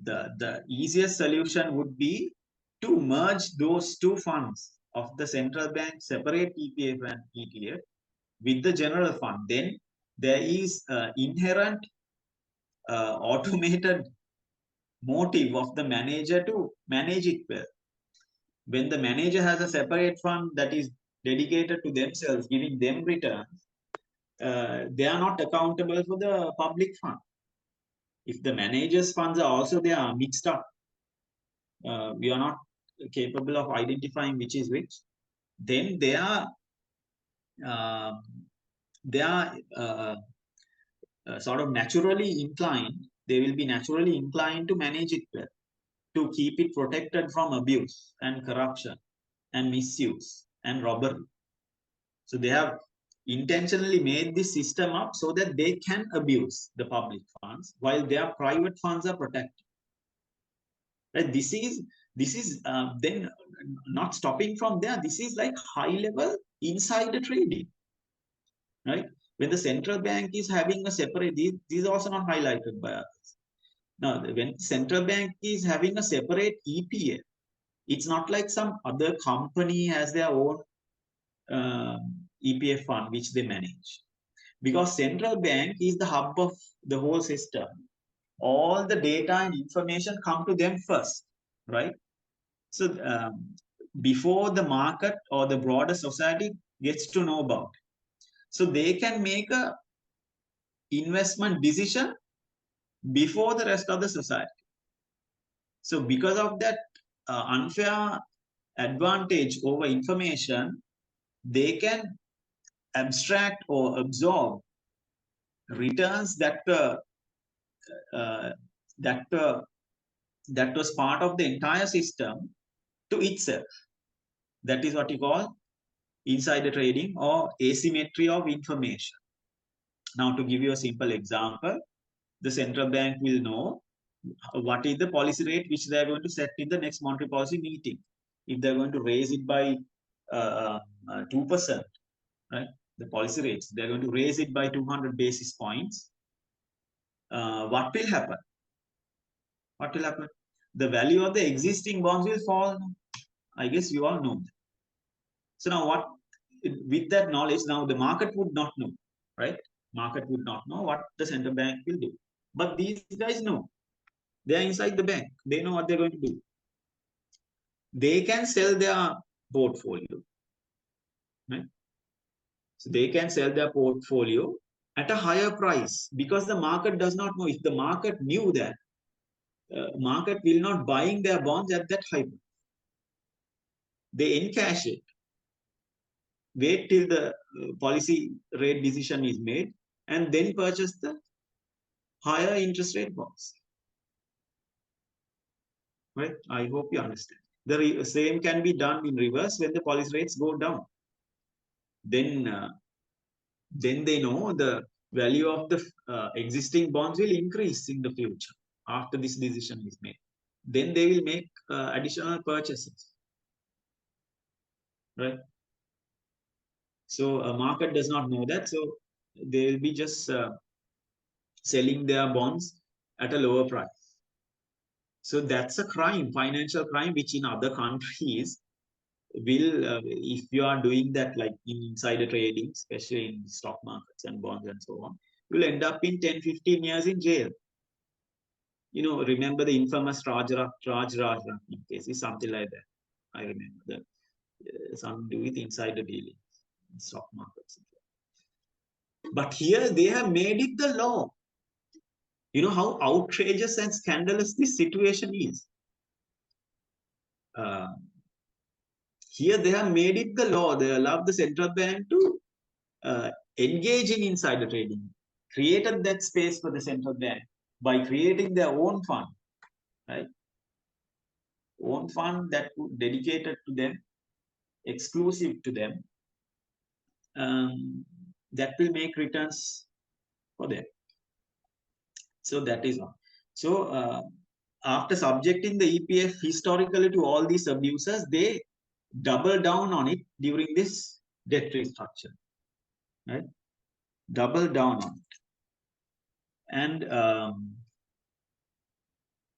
the easiest solution would be to merge those two funds of the central bank, separate EPF and ETF, with the general fund. Then there is inherent automated motive of the manager to manage it well. When the manager has a separate fund that is dedicated to themselves, giving them returns, they are not accountable for the public fund. If the manager's funds are also there mixed up, we are not capable of identifying which is which, then they are sort of naturally inclined, they will be naturally inclined to manage it well, to keep it protected from abuse and corruption and misuse and robbery. So they have intentionally made this system up so that they can abuse the public funds while their private funds are protected. Right? This is then not stopping from there. This is like high level insider trading, right? When the central bank is having a separate, these is also not highlighted by us. Now, when central bank is having a separate EPF, it's not like some other company has their own EPF fund which they manage. Because central bank is the hub of the whole system. All the data and information come to them first, right? So before the market or the broader society gets to know about it. So they can make a investment decision before the rest of the society. So because of that unfair advantage over information, they can abstract or absorb returns that that was part of the entire system to itself. That is what you call insider trading or asymmetry of information. Now, to give you a simple example, the central bank will know what is the policy rate which they are going to set in the next monetary policy meeting. If they're going to raise it by 2%, right? The policy rates, they're going to raise it by 200 basis points. What will happen? What will happen? The value of the existing bonds will fall. I guess you all know. So now what, with that knowledge, now the market would not know, right? Market would not know what the central bank will do. But these guys know. They are inside the bank. They know what they're going to do. they can sell their portfolio, right? So they can sell their portfolio at a higher price because the market does not know. If the market knew that, market will not buying their bonds at that high price. They encash it, wait till the policy rate decision is made, and then purchase the higher interest rate bonds. Right? I hope you understand. The same can be done in reverse when the policy rates go down. Then they know the value of the existing bonds will increase in the future after this decision is made. Then they will make additional purchases. Right? So a market does not know that, so they will be just selling their bonds at a lower price. So that's a crime, financial crime, which in other countries will, if you are doing that, like in insider trading, especially in stock markets and bonds and so on, you'll end up in 10-15 years in jail. You know, remember the infamous Raj case, is something like that. I remember that something to do with insider dealing in stock markets. But here they have made it the law. You know how outrageous and scandalous this situation is. Here they have made it the law. They allow the central bank to engage in insider trading, created that space for the central bank by creating their own fund, right? Own fund that would dedicated to them, exclusive to them, that will make returns for them. So that is one. So after subjecting the EPF historically to all these abuses, they double down on it during this debt restructure, right? Double down on it. And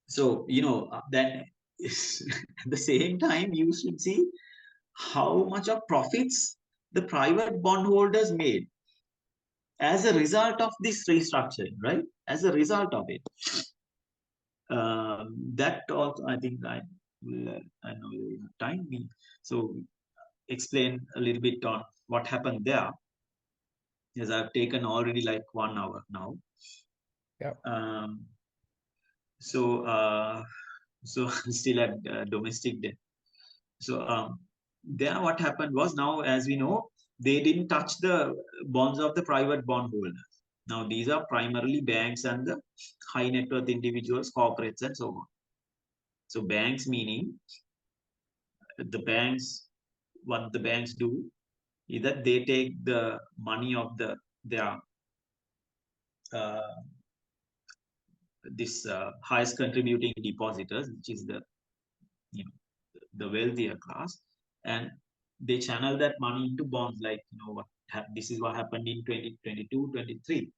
so, you know, then at the same time, you should see how much of profits the private bondholders made as a result of this restructuring, right? As a result of it. That also, I think I know you have time. So explain a little bit on what happened there, as I've taken already like 1 hour now. Yeah. So still at domestic debt. So there what happened was, now as we know, they didn't touch the bonds of the private bondholders. Now these are primarily banks and the high net worth individuals, corporates and so on. So banks, meaning the banks, what the banks do is that they take the money of their highest contributing depositors, which is the wealthier class, and they channel that money into bonds. Like, this is what happened in 2022, 23.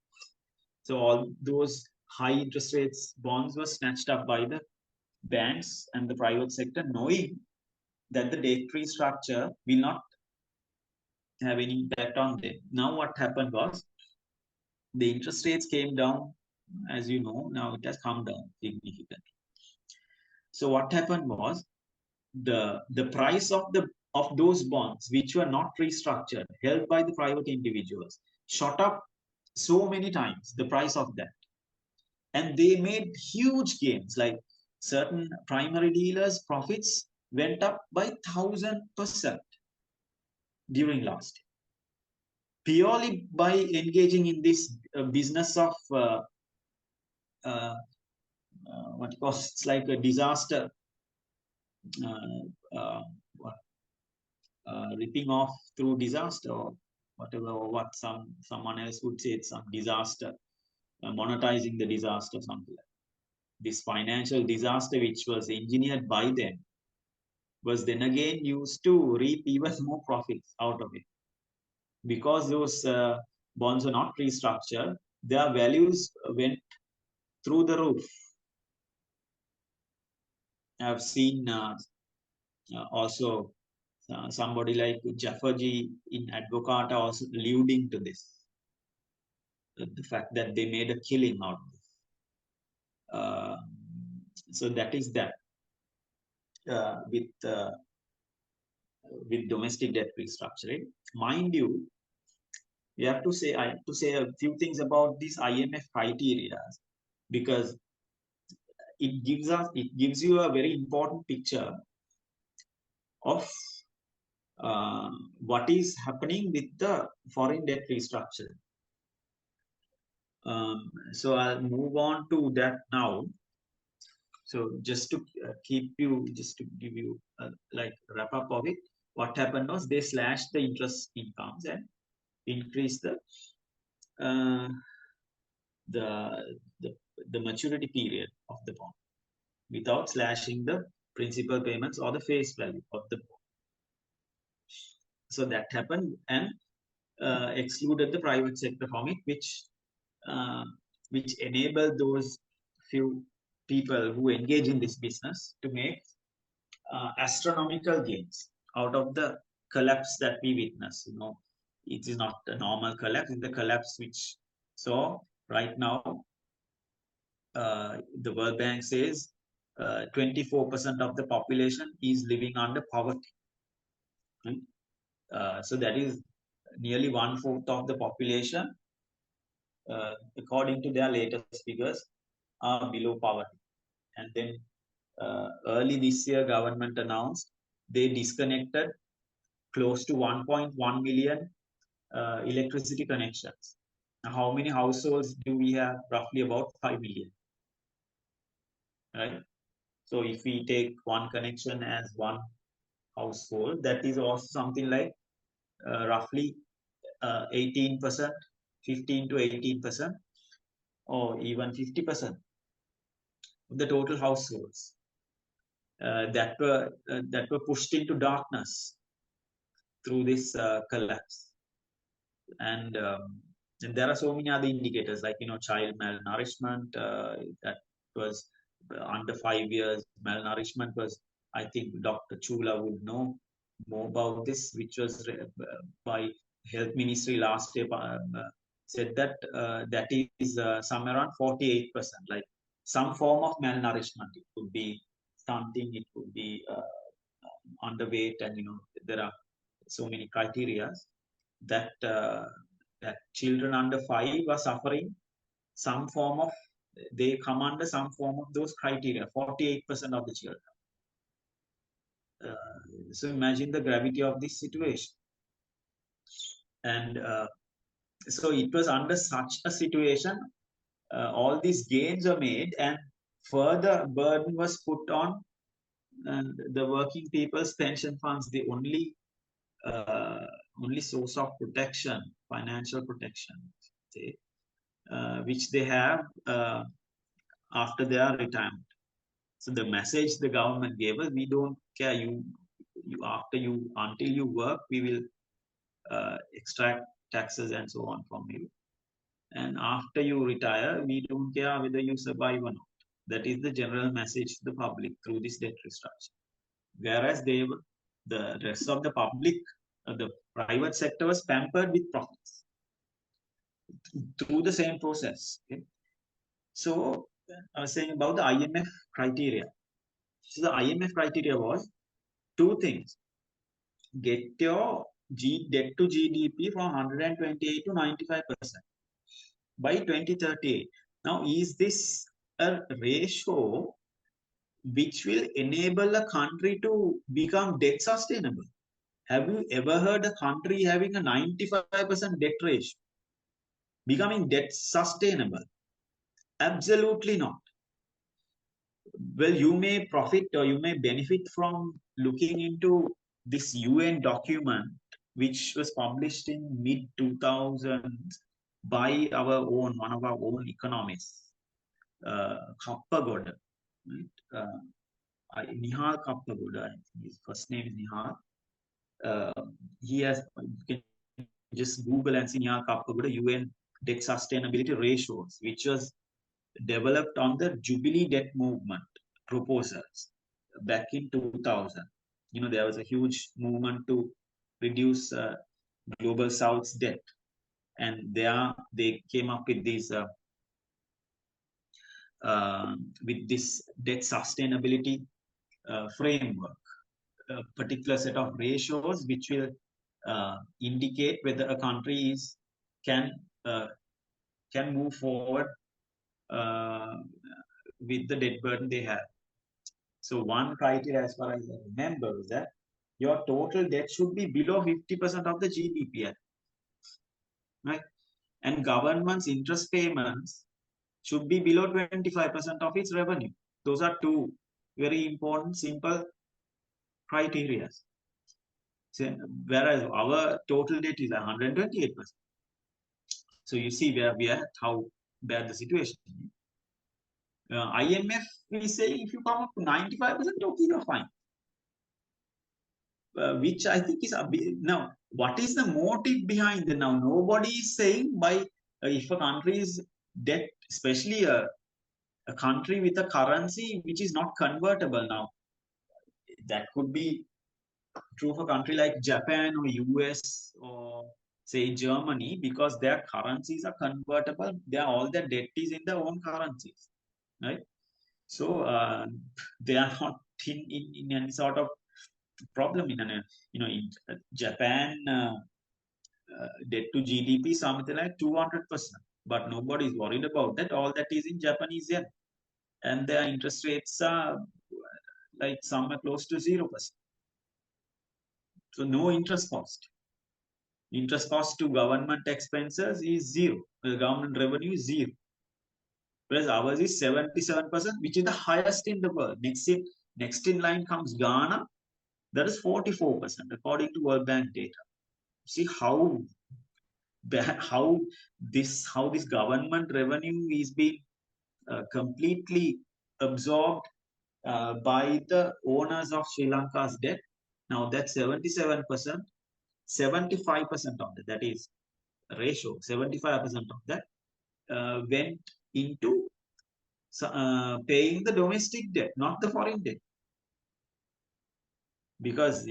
So all those high interest rates bonds were snatched up by the banks and the private sector, knowing that the debt restructure will not have any impact on them. Now what happened was, the interest rates came down, as you know. Now it has come down significantly. So what happened was, the price of those bonds which were not restructured, held by the private individuals, shot up so many times, the price of that, and they made huge gains. Like certain primary dealers' profits went up by 1,000% during last year, purely by engaging in this business of what you call, it's like a disaster, ripping off through disaster, or whatever, or what someone else would say, it's some disaster, monetizing the disaster, something like that. This financial disaster, which was engineered by them, was then again used to reap even more profits out of it. Because those bonds are not restructured, their values went through the roof. I've seen also somebody like Jafferji in Advocata also alluding to this, the fact that they made a killing out of this. So that is that. with domestic debt restructuring. Mind you, we have to say I have to say a few things about these IMF criteria, because it gives you a very important picture of what is happening with the foreign debt restructuring. So I'll move on to that now. So just to just to give you like wrap up of it, what happened was they slashed the interest incomes and increased uh, the, the maturity period of the bond without slashing the principal payments or the face value of the bond. So that happened, and excluded the private sector from it, which enabled those few people who engage in this business to make astronomical gains out of the collapse that we witness. You know, it is not a normal collapse; it's the collapse which. So right now, the World Bank says 24% of the population is living under poverty. Right? So that is nearly 1/4 of the population, according to their latest figures, are below poverty. And then early this year, government announced they disconnected close to 1.1 million electricity connections. Now, how many households do we have? Roughly about 5 million, right? So if we take one connection as one household, that is also something like roughly 18%, 15 to 18%, or even 50% of the total households that were pushed into darkness through this collapse. And there are so many other indicators, like child malnourishment. That was under 5 years. Malnourishment was, I think, Dr. Chula would know more about this, which was by Health Ministry last year. Said that that is somewhere around 48%, like some form of malnourishment. It could be stunting, it could be underweight, and there are so many criteria that that children under 5 are suffering some form of, they come under some form of those criteria. 48% of the children. So imagine the gravity of this situation. And so it was under such a situation, all these gains were made, and further burden was put on the working people's pension funds, the only source of protection, financial protection, say, which they have after their retirement. So the message the government gave us: we don't care, until you work, we will extract taxes and so on from you, and after you retire, we don't care whether you survive or not. That is the general message to the public through this debt restructure. Whereas the rest of the public, the private sector was pampered with profits through the same process. Okay? So I was saying about the IMF criteria. So the IMF criteria was two things: get your debt to GDP from 128 to 95% by 2038. Now, is this a ratio which will enable a country to become debt sustainable? Have you ever heard a country having a 95% debt ratio becoming debt sustainable? Absolutely not. Well, you may profit or you may benefit from looking into this UN document, which was published in mid 2000s by one of our own economists, Kappagoda, right? Nihal Kappagoda, his first name is Nihal. He has, you can just Google and see Nihal Kappagoda UN debt sustainability ratios, which was developed on the Jubilee debt movement proposals back in 2000. There was a huge movement to reduce global South's debt, and they came up with these with this debt sustainability framework, a particular set of ratios which will indicate whether a country can move forward with the debt burden they have. So one criteria, as far as I remember, is that your total debt should be below 50% of the GDP, right? And government's interest payments should be below 25% of its revenue. Those are two very important, simple criteria. So, whereas our total debt is 128%. So you see where we are, how bad the situation is. IMF, we say if you come up to 95%, okay, you're fine. Which I think is a bit, now, what is the motive behind the now? Nobody is saying by if a country is debt, especially a country with a currency which is not convertible now. That could be true for a country like Japan or US or say Germany, because their currencies are convertible. All their debt is in their own currencies, right? So they are not in any sort of problem in in Japan. Debt to GDP something like 200%, but nobody is worried about that. All that is in Japanese yen, and their interest rates are like somewhere close to 0%. So no interest cost. Interest cost to government expenses is zero. The government revenue is zero. Whereas ours is 77%, which is the highest in the world. Next in line comes Ghana. That is 44%, according to World Bank data. See how bad, how this government revenue is being completely absorbed by the owners of Sri Lanka's debt. Now that's 77%, 75% of that is ratio, 75% of that went into paying the domestic debt, not the foreign debt. Because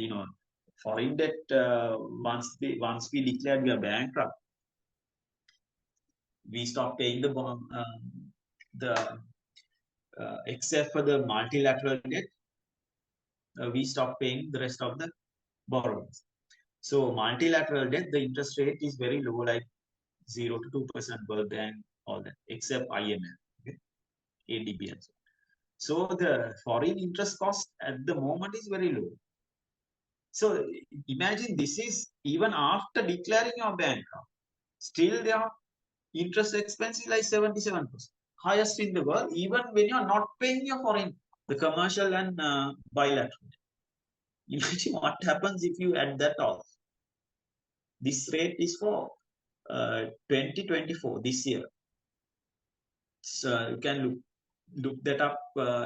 foreign debt, once we declared we are bankrupt, we stop paying the except for the multilateral debt, we stop paying the rest of the borrowings. So multilateral debt, the interest rate is very low, like 0 to 2% World Bank, all that, except IMF, okay? ADB and so. So the foreign interest cost at the moment is very low. So imagine this is even after declaring your bankrupt, still their interest expense is like 77%, highest in the world, even when you're not paying your foreign, the commercial and bilateral. Imagine what happens if you add that off. This rate is for 2024, this year. So you can look that up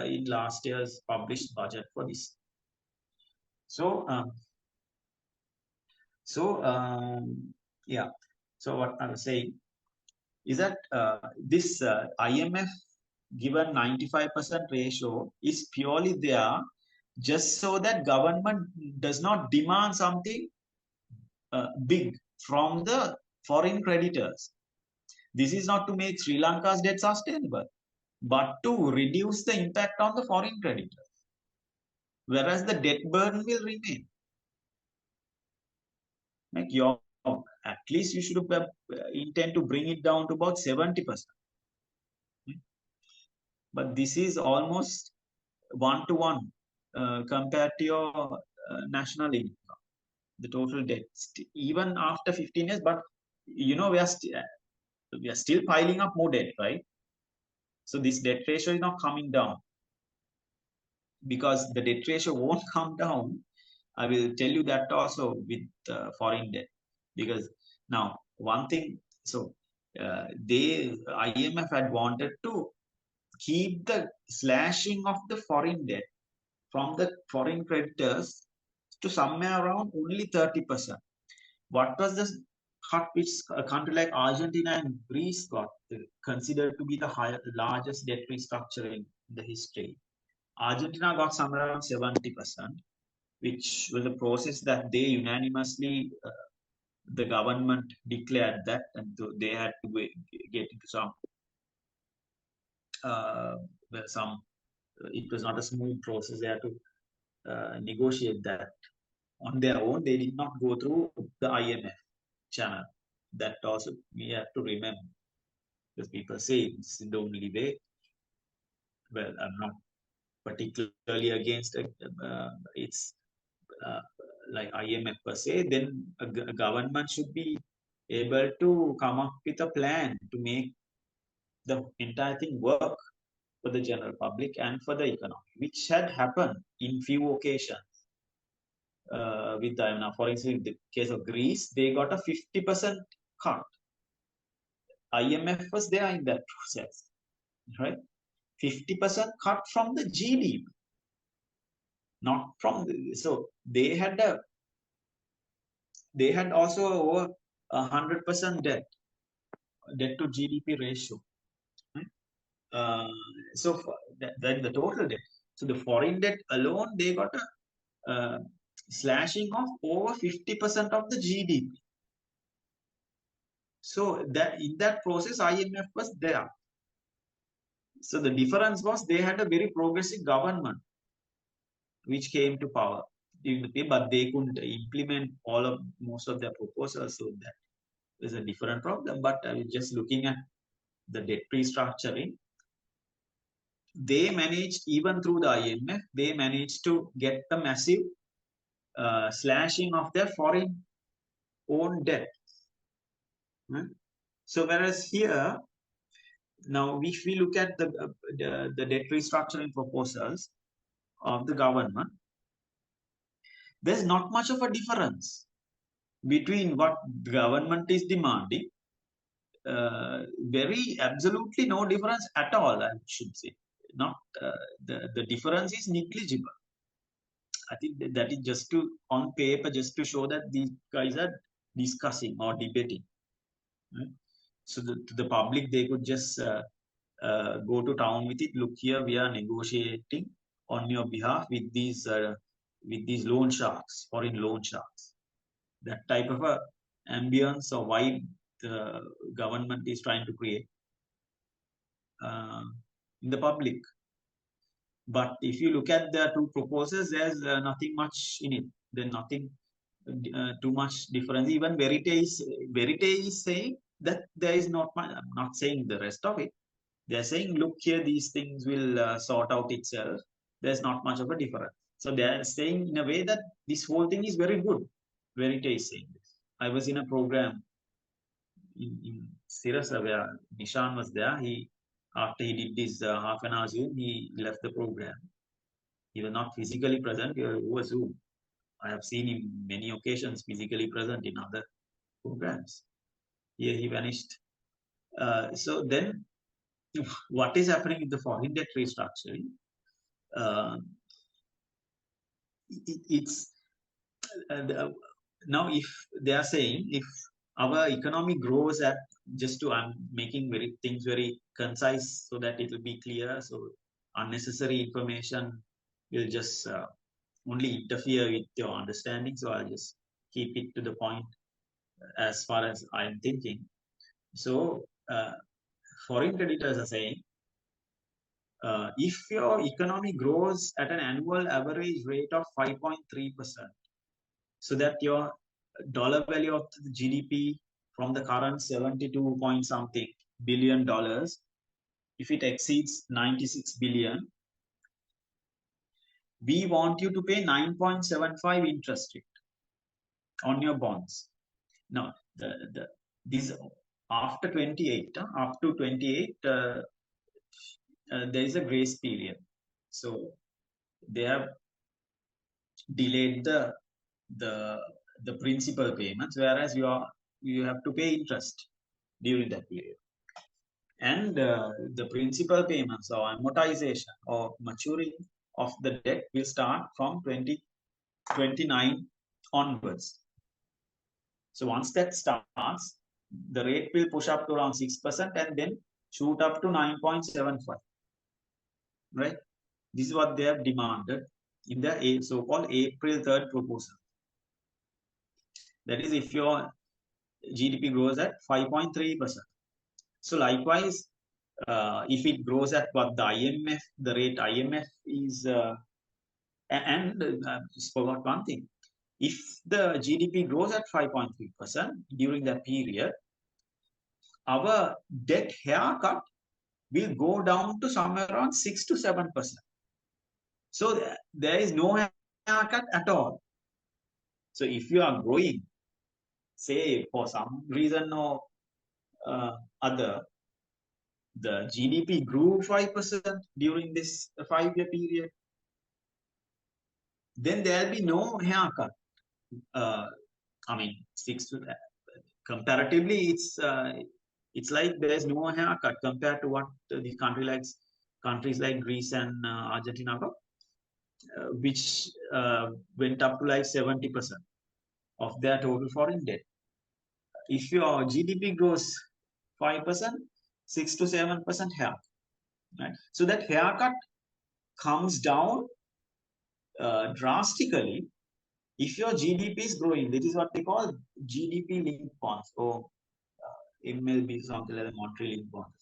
in last year's published budget for this. So yeah. So what I'm saying is that this IMF given 95% ratio is purely there just so that government does not demand something big from the foreign creditors. This is not to make Sri Lanka's debt sustainable, but to reduce the impact on the foreign creditors, whereas the debt burden will remain. Like at least you should intend to bring it down to about 70%. But this is almost 1-to-1 compared to your national income, the total debt, even after 15 years. But we are still piling up more debt, right? So this debt ratio is not coming down, because the debt ratio won't come down. I will tell you that also with foreign debt, because now one thing, so IMF had wanted to keep the slashing of the foreign debt from the foreign creditors to somewhere around only 30%. What was the cut which a country like Argentina and Greece got considered to be the largest debt restructuring in the history? Argentina got somewhere around 70%, which was a process that they unanimously, the government declared that, and they had to get into some, it was not a smooth process. They had to negotiate that on their own. They did not go through the IMF channel. That also we have to remember, because people say this is the only way. Well, I'm not particularly against it. It's like IMF per se. Then a government should be able to come up with a plan to make the entire thing work for the general public and for the economy, which had happened in few occasions. With the, for instance, in the case of Greece, they got a 50% cut. IMF was there in that process, right? 50% cut from the GDP, not from the, so they had also over 100% debt to GDP ratio. Right? So then the total debt. So the foreign debt alone, they got a slashing of over 50% of the GDP. So that in that process, IMF was there. So the difference was they had a very progressive government which came to power during the period, but they couldn't implement most of their proposals. So that is a different problem. But just looking at the debt restructuring, they managed, even through the IMF, they managed to get a massive slashing of their foreign own debt. Right? So whereas here, now if we look at the debt restructuring proposals of the government, there's not much of a difference between what the government is demanding. Very absolutely no difference at all, I should say. Not the difference is negligible. I think that is just to, on paper, just to show that these guys are discussing or debating. Right? So to the public, they could just go to town with it. Look here, we are negotiating on your behalf with these loan sharks, foreign loan sharks. That type of a ambience or vibe the government is trying to create in the public. But if you look at the two proposals, there's nothing much in it. There's nothing too much difference. Even Verite is saying that there is not much. I'm not saying the rest of it. They're saying, look here, these things will sort out itself. There's not much of a difference. So they're saying in a way that this whole thing is very good. Verite is saying this. I was in a program in Sirasa where Nishan was there. After he did this half an hour Zoom, he left the program. He was not physically present, he was Zoom. I have seen him many occasions physically present in other programs. Here he vanished. So then, what is happening with the foreign debt restructuring? It's now if they are saying if our economy grows at, just to, I'm making things very concise so that it will be clear. So unnecessary information will just only interfere with your understanding. So I'll just keep it to the point as far as I'm thinking. So foreign creditors are saying, if your economy grows at an annual average rate of 5.3%, so that your dollar value of the GDP from the current 72 point something billion dollars, if it exceeds 96 billion, we want you to pay 9.75 interest rate on your bonds. Now, this after 28, up to 28, there is a grace period. So they have delayed the principal payments, whereas you have to pay interest during that period. And the principal payments or amortization or maturing of the debt will start from 2029 onwards. So once that starts, the rate will push up to around 6% and then shoot up to 9.75. Right? This is what they have demanded in the so-called April 3rd proposal. That is, if your GDP grows at 5.3%. So likewise, if it grows at what the rate IMF is And just forgot one thing. If the GDP grows at 5.3% during that period, our debt haircut will go down to somewhere around 6 to 7%. So there is no haircut at all. So if you are growing, say for some reason or other, the GDP grew 5% during this 5-year period, then there will be no haircut. I mean, comparatively, it's like there's no haircut compared to what the countries like Greece and Argentina got, which went up to like 70% of their total foreign debt. If your GDP grows 5%, 6 to 7% haircut, right? So that haircut comes down drastically if your GDP is growing. That is what they call GDP linked bonds, or MLB, something like the Montreal linked bonds,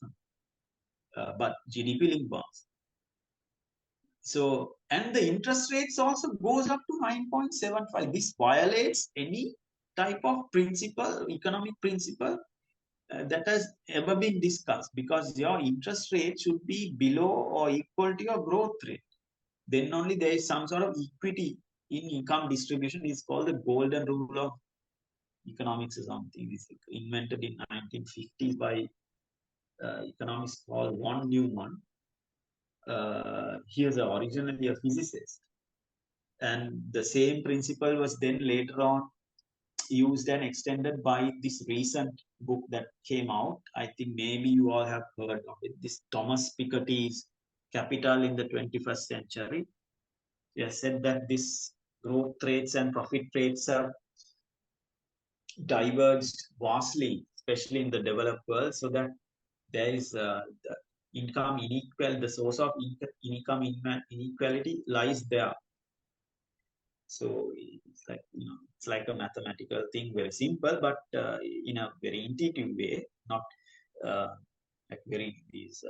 but GDP linked bonds. So, and the interest rates also goes up to 9.75. This violates any type of principle, economic principle that has ever been discussed, because your interest rate should be below or equal to your growth rate. Then only there is some sort of equity in income distribution. It's called the golden rule of economics or something. It's invented in 1950s by economists called von Neumann. He was originally a physicist, and the same principle was then later on used and extended by this recent book that came out. I think maybe you all have heard of it. This Thomas Piketty's Capital in the 21st Century. He has said that this growth rates and profit rates have diverged vastly, especially in the developed world, so that there is the income inequality, the source of income inequality lies there. So it's like, it's like a mathematical thing, very simple, but in a very intuitive way, not like very these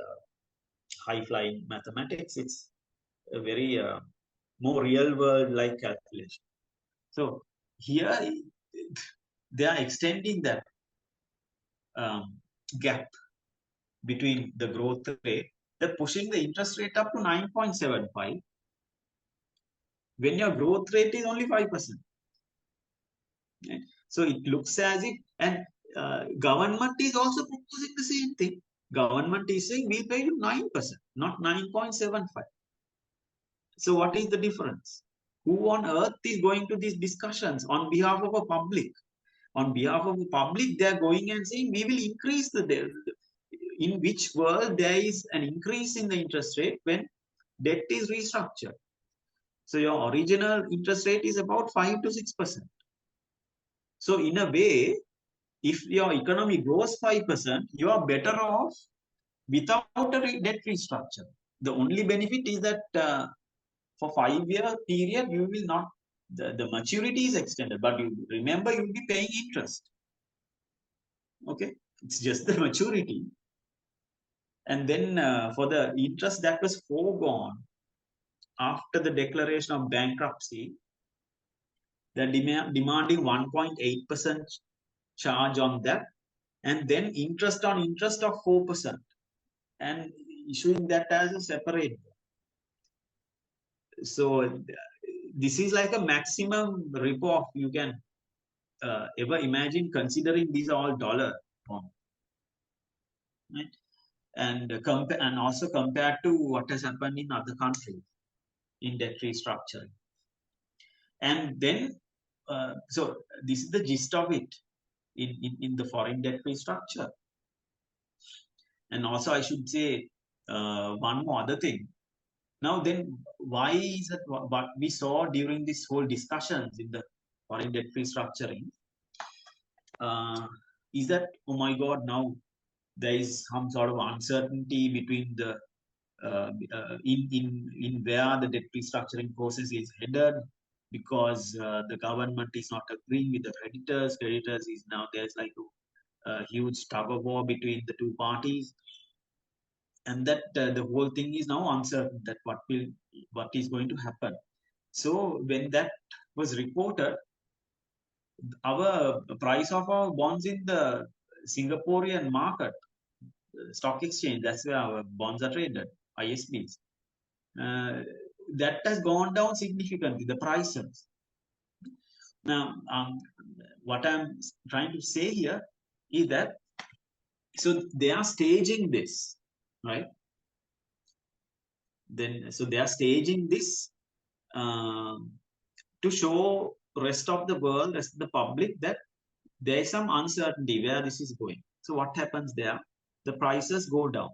high-flying mathematics. It's a very more real world like calculation. So here they are extending that gap between the growth rate. They're pushing the interest rate up to 9.75 when your growth rate is only 5%. Right? So it looks as if, and government is also proposing the same thing. Government is saying we'll pay you 9%, not 9.75. So what is the difference? Who on earth is going to these discussions on behalf of a public? On behalf of the public, they are going and saying we will increase the debt. In which world there is an increase in the interest rate when debt is restructured? So your original interest rate is about 5 to 6%. So in a way, if your economy grows 5%, you are better off without a debt restructure. The only benefit is that for 5-year period, you will not, the maturity is extended, but you remember you will be paying interest. Okay, it's just the maturity. And then for the interest that was foregone after the declaration of bankruptcy, they're demanding 1.8% charge on that, and then interest on interest of 4%, and issuing that as a separate. So this is like a maximum rip-off you can ever imagine, considering these are all dollar bonds, right? And also compared to what has happened in other countries in debt restructuring. And then, so this is the gist of it in the foreign debt restructure. And also I should say one more other thing. Now then, why is it what we saw during this whole discussions in the foreign debt restructuring is that, oh my God, now there is some sort of uncertainty between the in where the debt restructuring process is headed, because the government is not agreeing with the creditors. Creditors is now, there's like a huge tug of war between the two parties, and that the whole thing is now uncertain that what is going to happen. So when that was reported, our price of our bonds in the Singaporean market, stock exchange, that's where our bonds are traded, ISBs, that has gone down significantly, the prices. Now, what I'm trying to say here is that, so they are staging this, right? Then, so they are staging this to show rest of the world, rest of the public, that there is some uncertainty where this is going. So what happens there? The prices go down.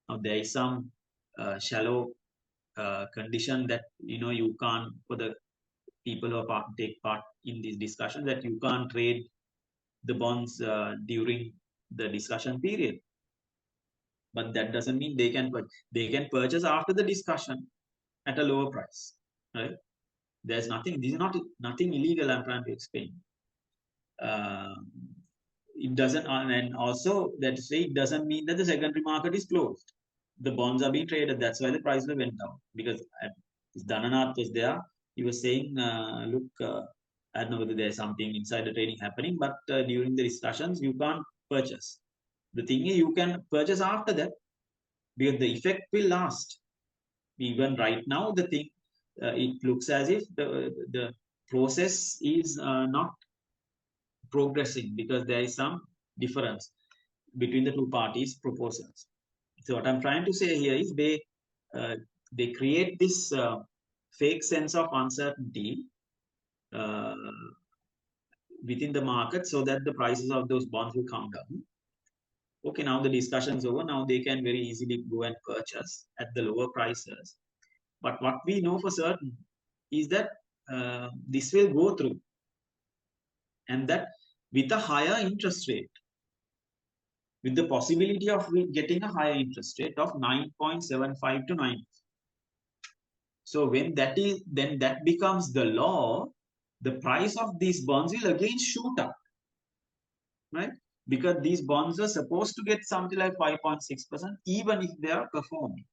Now there is some shallow condition that you can't, for the people who take part in this discussion, that you can't trade the bonds during the discussion period. But that doesn't mean they can purchase after the discussion at a lower price, right? There's nothing. This is nothing illegal. I'm trying to explain. It doesn't, and also that say it doesn't mean that the secondary market is closed. The bonds are being traded. That's why the price went down, because Dhananath was there. He was saying, look, I don't know whether there's something inside the trading happening, but during the discussions, you can't purchase. The thing is, you can purchase after that, because the effect will last. Even right now, the thing, it looks as if the process is not progressing, because there is some difference between the two parties' proposals. So what I'm trying to say here is they create this fake sense of uncertainty within the market, so that the prices of those bonds will come down. Okay, now the discussion is over. Now they can very easily go and purchase at the lower prices. But what we know for certain is that this will go through, and that with a higher interest rate, with the possibility of getting a higher interest rate of 9.75 to 9. So when that is, then that becomes the law, the price of these bonds will again shoot up, right? Because these bonds are supposed to get something like 5.6%, even if they are performing.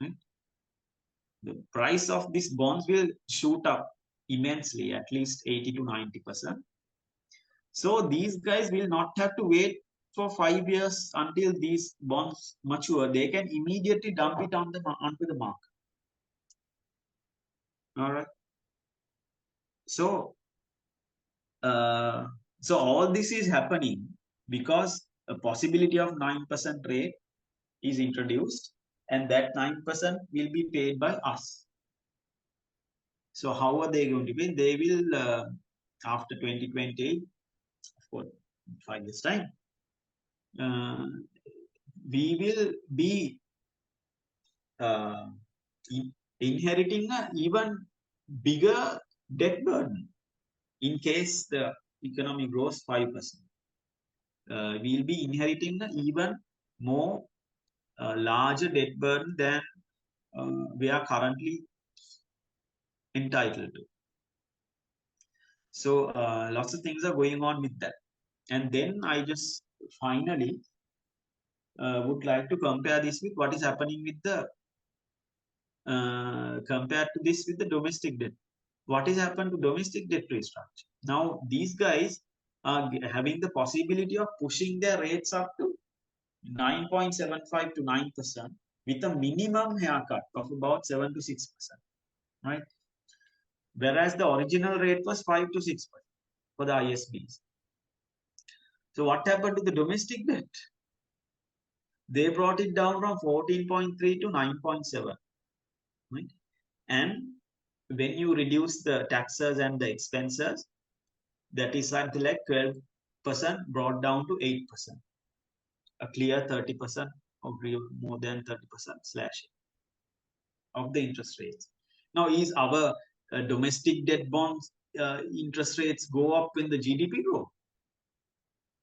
Right? The price of these bonds will shoot up immensely, at least 80 to 90%. So these guys will not have to wait for 5 years until these bonds mature. They can immediately dump it onto the market. All right. So, so all this is happening because a possibility of 9% rate is introduced, and that 9% will be paid by us. So how are they going to pay? They will, after 2028, for 5 years time, we will be inheriting an even bigger debt burden in case the economy grows 5%. We'll be inheriting an even more larger debt burden than we are currently entitled to. So lots of things are going on with that. And then I just finally would like to compare this with what is happening with the compared to this with the domestic debt. What has happened to domestic debt restructure? Now these guys are having the possibility of pushing their rates up to 9.75 to 9% with a minimum haircut of about 7 to 6%, right? Whereas the original rate was 5 to 6% for the ISBs. So what happened to the domestic debt? They brought it down from 14.3 to 9.7, right? And when you reduce the taxes and the expenses, that is something like 12% brought down to 8%. A clear 30% or more than 30% slash of the interest rates. Now, is our domestic debt bonds interest rates go up when the GDP grow?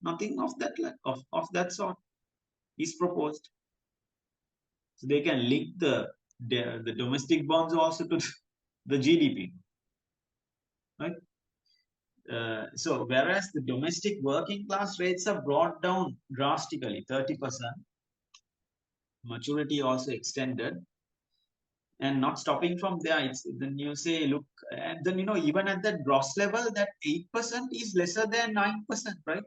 Nothing of that sort is proposed. So they can link the domestic bonds also to the GDP, right? So whereas the domestic working class rates are brought down drastically, 30%, maturity also extended, And not stopping from there, it's then you say, look, and then even at that gross level, that 8% is lesser than 9%, right?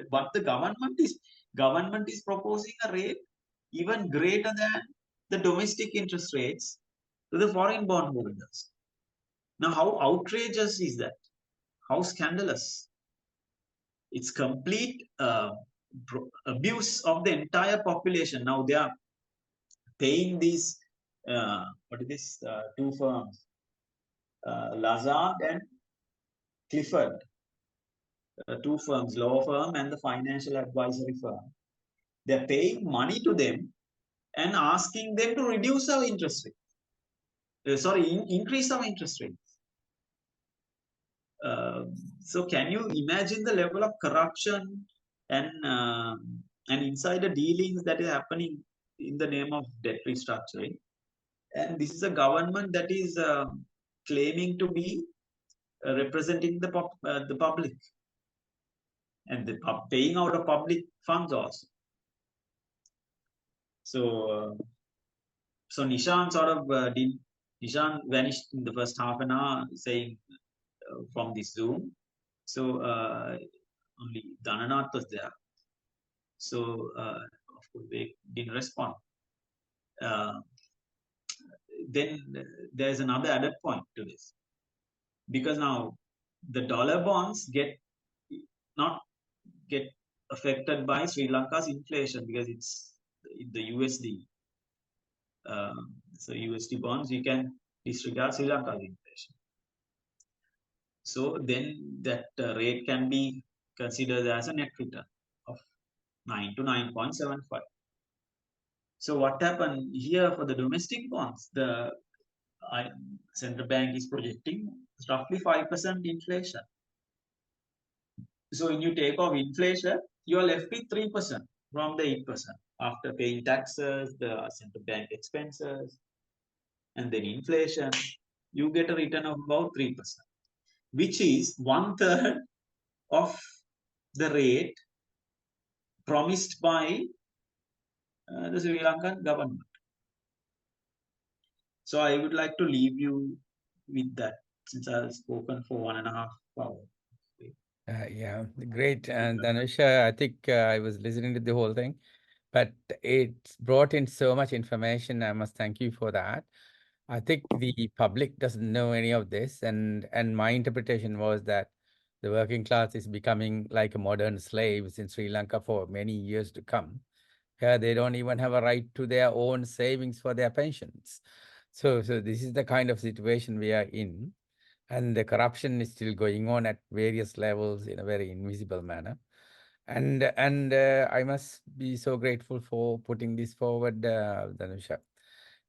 What the government is proposing a rate even greater than the domestic interest rates to the foreign bond holders. Now, how outrageous is that? How scandalous! It's complete abuse of the entire population. Now they are paying these what is this two firms, Lazard and Clifford, two firms, law firm and the financial advisory firm. They're paying money to them and asking them to reduce our interest rate. Increase our interest rate. So can you imagine the level of corruption and insider dealings that is happening in the name of debt restructuring? And this is a government that is claiming to be representing the public, and the paying out of public funds also. So Nishan sort of Nishan vanished in the first half an hour, saying from this Zoom. So only Dhananath was there. So of course they didn't respond. Then there's another added point to this, because now the dollar bonds not get affected by Sri Lanka's inflation, because it's the USD. So USD bonds, you can disregard Sri Lanka's inflation. So then that rate can be considered as a net return of 9 to 9.75. So what happened here for the domestic bonds? The central bank is projecting roughly 5% inflation. So when you take off inflation, you are left with 3% from the 8% after paying taxes, the central bank expenses, and then inflation. You get a return of about 3%, which is 1/3 of the rate promised by the Sri Lankan government. So I would like to leave you with that, since I've spoken for 1.5 hours. Yeah, great. And Dhanusha, I think I was listening to the whole thing, but it brought in so much information. I must thank you for that. I think the public doesn't know any of this, and my interpretation was that the working class is becoming like a modern slaves in Sri Lanka for many years to come. Here, they don't even have a right to their own savings for their pensions. So this is the kind of situation we are in. And the corruption is still going on at various levels in a very invisible manner. And I must be so grateful for putting this forward, Dhanusha.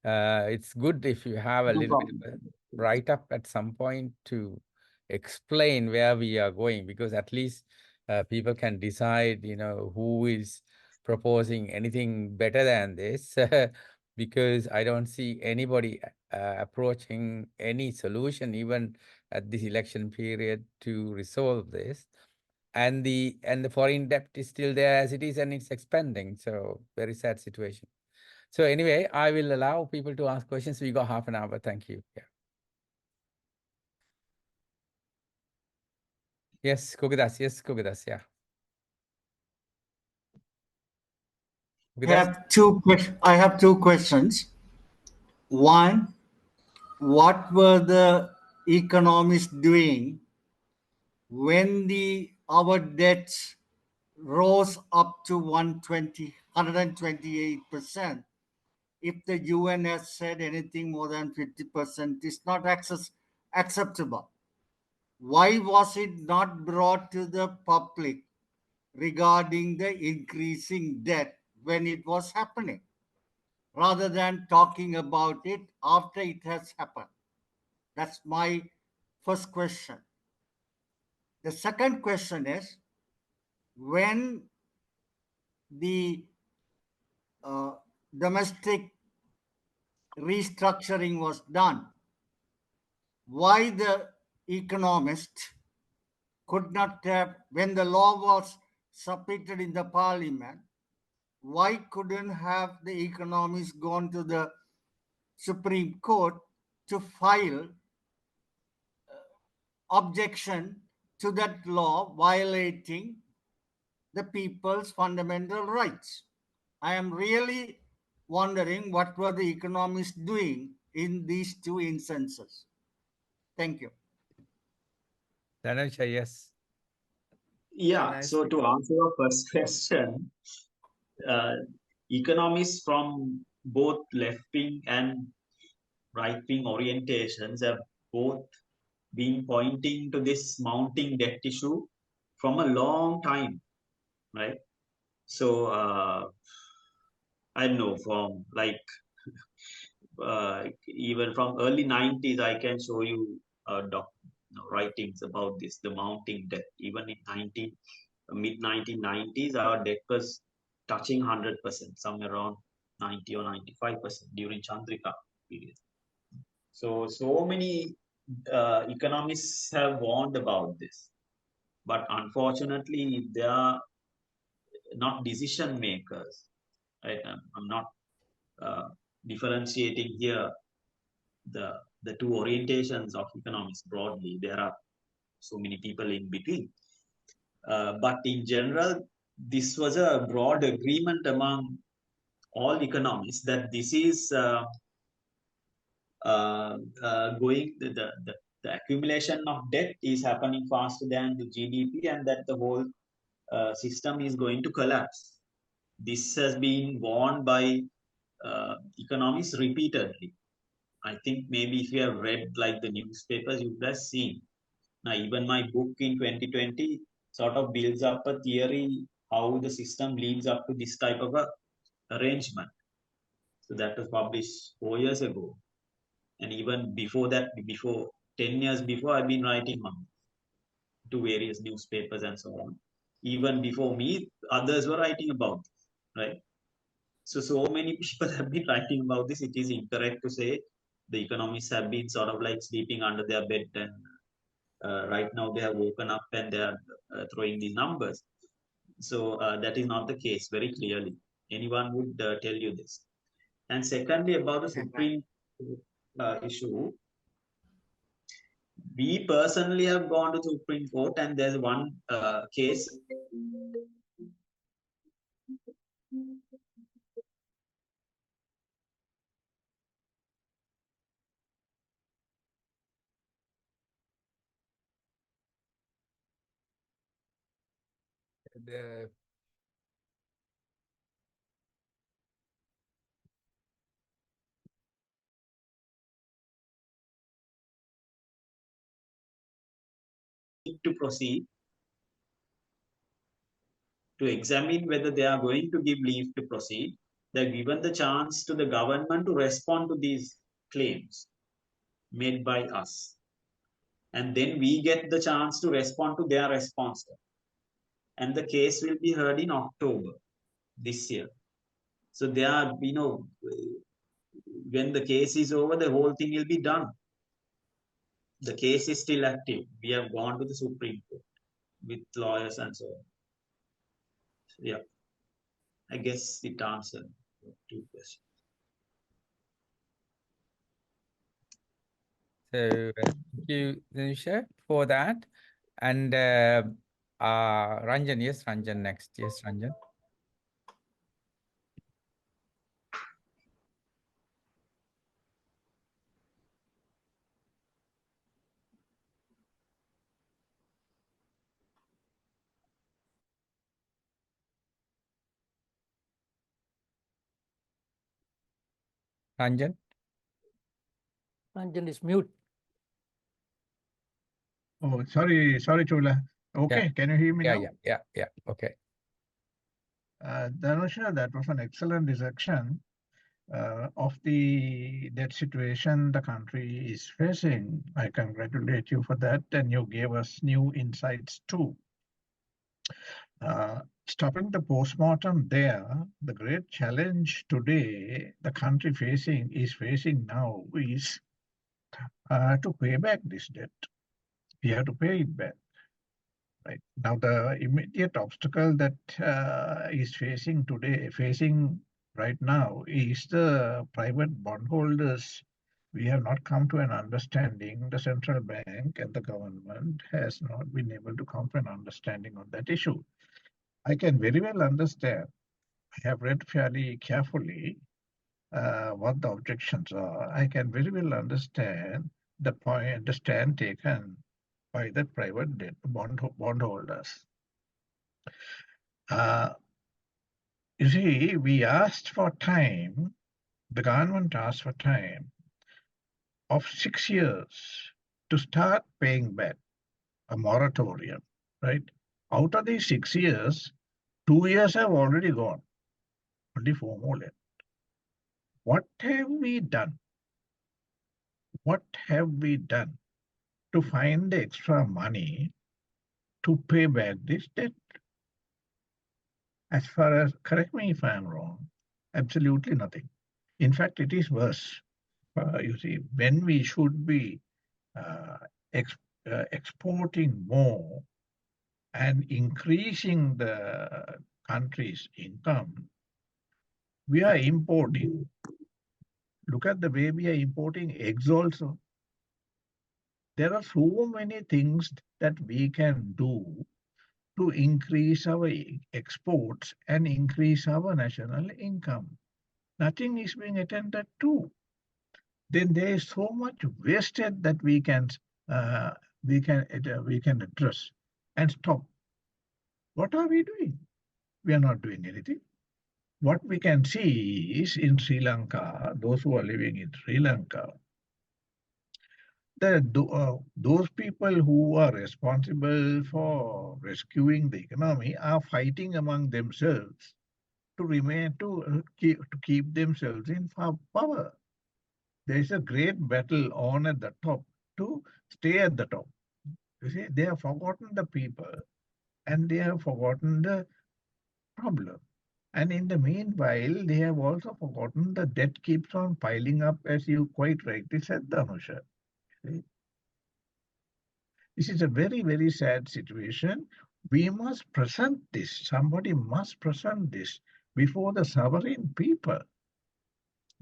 It's good if you have a No little bit problem. of a write-up at some point to explain where we are going, because at least people can decide, who is proposing anything better than this, because I don't see anybody approaching any solution, even at this election period, to resolve this. And the foreign debt is still there as it is, and it's expanding. So very sad situation. So anyway, I will allow people to ask questions. We got half an hour. Thank you. Yeah. Yes, Kogidas. Yes, Kogidas. Yeah. Kogidas? I have two questions. One, what were the economists doing when our debts rose up to 128%? If the UN has said anything more than 50% is not acceptable, why was it not brought to the public regarding the increasing debt when it was happening, rather than talking about it after it has happened? That's my first question. The second question is, when the domestic restructuring was done, why the economist could not have, when the law was submitted in the parliament, why couldn't have the economists gone to the Supreme Court to file objection to that law violating the people's fundamental rights. I am really wondering what were the economists doing in these two instances. Thank you. Dhanuska, yes. Yeah, Nice. so to answer your first question, uh, economists from both left-wing and right-wing orientations have both been pointing to this mounting debt issue from a long time, right? So I know from like even from early 90s, I can show you writings about this, the mounting debt. Even in mid 1990s, our debt was touching 100%, somewhere around 90 or 95% during Chandrika period. So many economists have warned about this, but unfortunately, they are not decision makers. Right? I'm not differentiating here the two orientations of economics broadly. There are so many people in between. But in general, this was a broad agreement among all economists that this is going, the accumulation of debt is happening faster than the GDP, and that the whole system is going to collapse. This has been warned by economists repeatedly. I think maybe if you have read like the newspapers, you would have seen. Now, even my book in 2020 sort of builds up a theory how the system leads up to this type of a arrangement. So that was published 4 years ago. And even before that, before 10 years before, I've been writing on to various newspapers and so on. Even before me, others were writing about this, right? So many people have been writing about this. It is incorrect to say the economists have been sort of like sleeping under their bed, and right now they have woken up and they are throwing these numbers. So that is not the case very clearly. Anyone would tell you this. And secondly, about the Supreme issue, we personally have gone to Supreme Court, and there's one case. The To proceed to examine whether they are going to give leave to proceed. They're given the chance to the government to respond to these claims made by us. And then we get the chance to respond to their response. And the case will be heard in October this year. So they are, when the case is over, the whole thing will be done. The case is still active. We have gone to the Supreme Court with lawyers and so on. Yeah, I guess it answered two questions. So thank you, Dhanuska, for that. And Ranjan, yes, Ranjan next. Yes, Ranjan. Ranjan. Ranjan is mute. Oh, sorry, Chula. Okay, can you hear me now? Yeah. Okay. Dhanuska, that was an excellent dissection of the debt situation the country is facing. I congratulate you for that, and you gave us new insights too. Stopping the postmortem there, the great challenge today the country is facing now is to pay back this debt. We have to pay it back. Right now, the immediate obstacle that is facing right now is the private bondholders. We have not come to an understanding. The central bank and the government has not been able to come to an understanding on that issue. I can very well understand. I have read fairly carefully what the objections are. I can very well understand the point, the stand taken by the private bondholders. You see, we asked for time, the government asked for time of 6 years to start paying back, a moratorium, right? Out of these 6 years, 2 years have already gone, only 4 more left. What have we done? What have we done to find the extra money to pay back this debt? As far as, correct me if I'm wrong, absolutely nothing. In fact, it is worse. You see, when we should be exporting more and increasing the country's income, we are importing. Look at the way we are importing eggs also. There are so many things that we can do to increase our exports and increase our national income. Nothing is being attended to. Then there is so much wasted that we can address and stop. What are we doing? We are not doing anything. What we can see is in Sri Lanka, those who are living in Sri Lanka, those people who are responsible for rescuing the economy are fighting among themselves to remain to keep themselves in power. There is a great battle on at the top to stay at the top. You see, they have forgotten the people and they have forgotten the problem. And in the meanwhile, they have also forgotten the debt keeps on piling up, as you quite rightly said, Dhanusha. This is a very, very sad situation. We must present this. Somebody must present this before the sovereign people.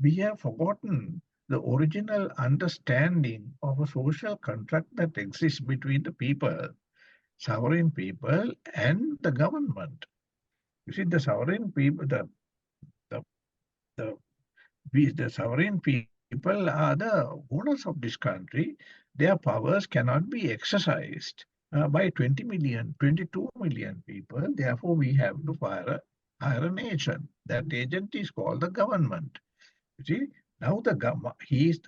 We have forgotten the original understanding of a social contract that exists between the people, sovereign people, and the government. You see, the sovereign people, the sovereign people are the owners of this country. Their powers cannot be exercised by 20 million, 22 million people. Therefore, we have to hire an agent. That agent is called the government. You see, now the government is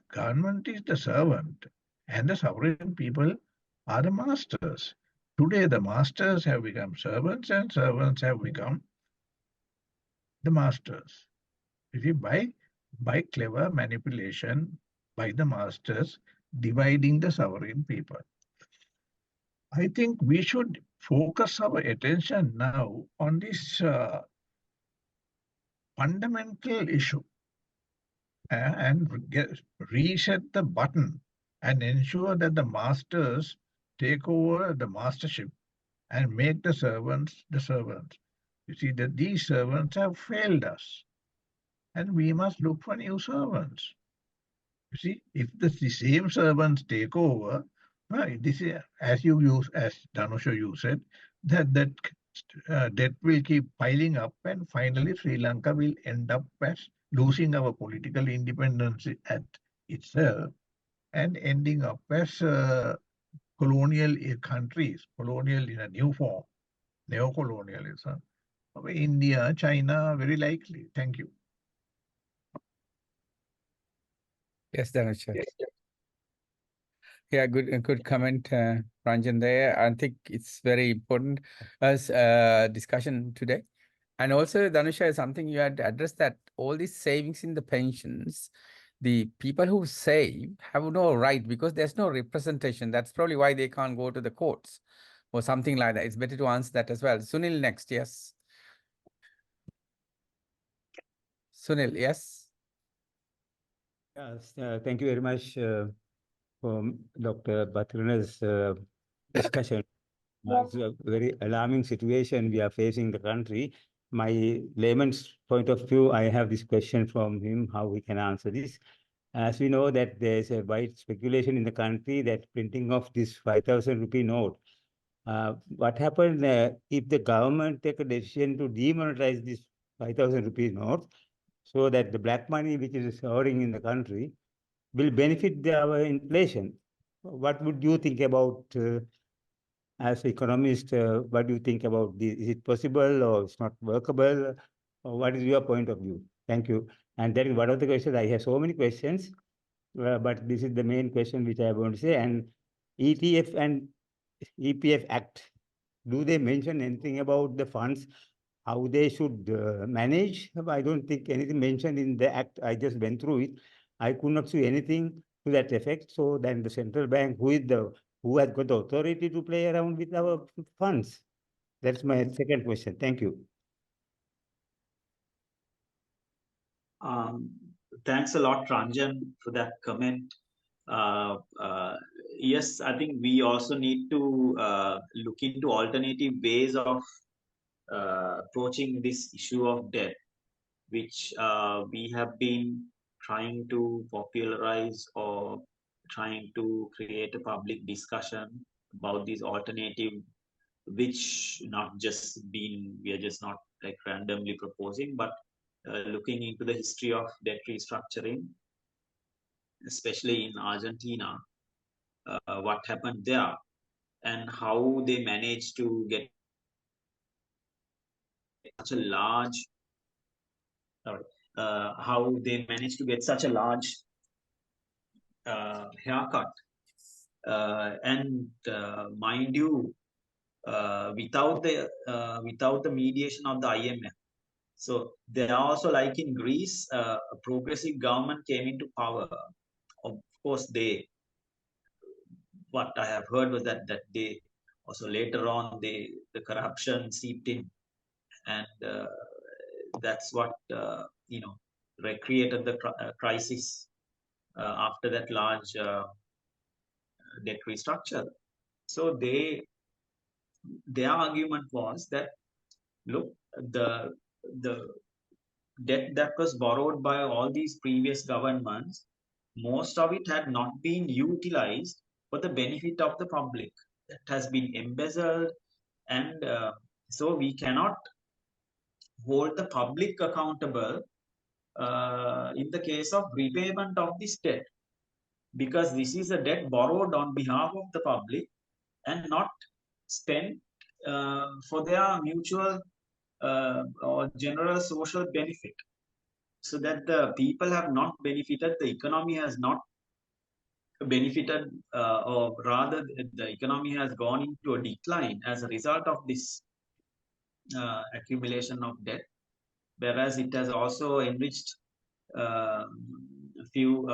the servant, and the sovereign people are the masters. Today, the masters have become servants, and servants have become the masters. You see, by clever manipulation by the masters, dividing the sovereign people. I think we should focus our attention now on this fundamental issue and reset the button and ensure that the masters take over the mastership and make the servants the servants. You see that these servants have failed us and we must look for new servants. You see, if the same servants take over, right, this is, as Dhanusha, you said, that debt will keep piling up and finally Sri Lanka will end up as losing our political independence at itself and ending up as colonial countries, colonial in a new form, neo-colonialism. India, China, very likely. Thank you. Yes, Dhanusha. Yeah, good comment, Ranjan there. I think it's very important as discussion today. And also, Dhanusha, something you had addressed that all these savings in the pensions, the people who save have no right because there's no representation. That's probably why they can't go to the courts or something like that. It's better to answer that as well. Sunil next, yes. Sunil, yes. Yes, thank you very much for Dr. Pathirana's discussion. It's a very alarming situation we are facing in the country. my layman's point of view, I have this question from him, how we can answer this. As we know that there is a wide speculation in the country that printing of this 5,000 rupee note, what happened if the government take a decision to demonetize this 5,000 rupees note, so that the black money which is soaring in the country will benefit our inflation? What would you think about, as economist, what do you think about this? Is it possible or it's not workable? Or what is your point of view? Thank you. And that is one of the questions. I have so many questions, but this is the main question which I want to say. And ETF and EPF Act, do they mention anything about the funds, how they should manage? I don't think anything mentioned in the act. I just went through it. I could not see anything to that effect. So then the central bank, who has got the authority to play around with our funds? That's my second question. Thank you. Thanks a lot, Ranjan, for that comment. Yes, I think we also need to look into alternative ways of approaching this issue of debt, which we have been trying to popularize or trying to create a public discussion about these alternative, which we are just not like randomly proposing, but looking into the history of debt restructuring, especially in Argentina, what happened there and how they managed to get such a large haircut, and mind you, without the mediation of the IMF. So there are also, like in Greece, a progressive government came into power. Of course, what I have heard was that they also later on the corruption seeped in, and that's what recreated the crisis after that large debt restructure. So their argument was that, look, the debt that was borrowed by all these previous governments, most of it had not been utilized for the benefit of the public. That has been embezzled, and so we cannot hold the public accountable in the case of repayment of this debt, because this is a debt borrowed on behalf of the public and not spent for their mutual or general social benefit, so that the people have not benefited, the economy has not benefited, or rather the economy has gone into a decline as a result of this accumulation of debt, whereas it has also enriched a few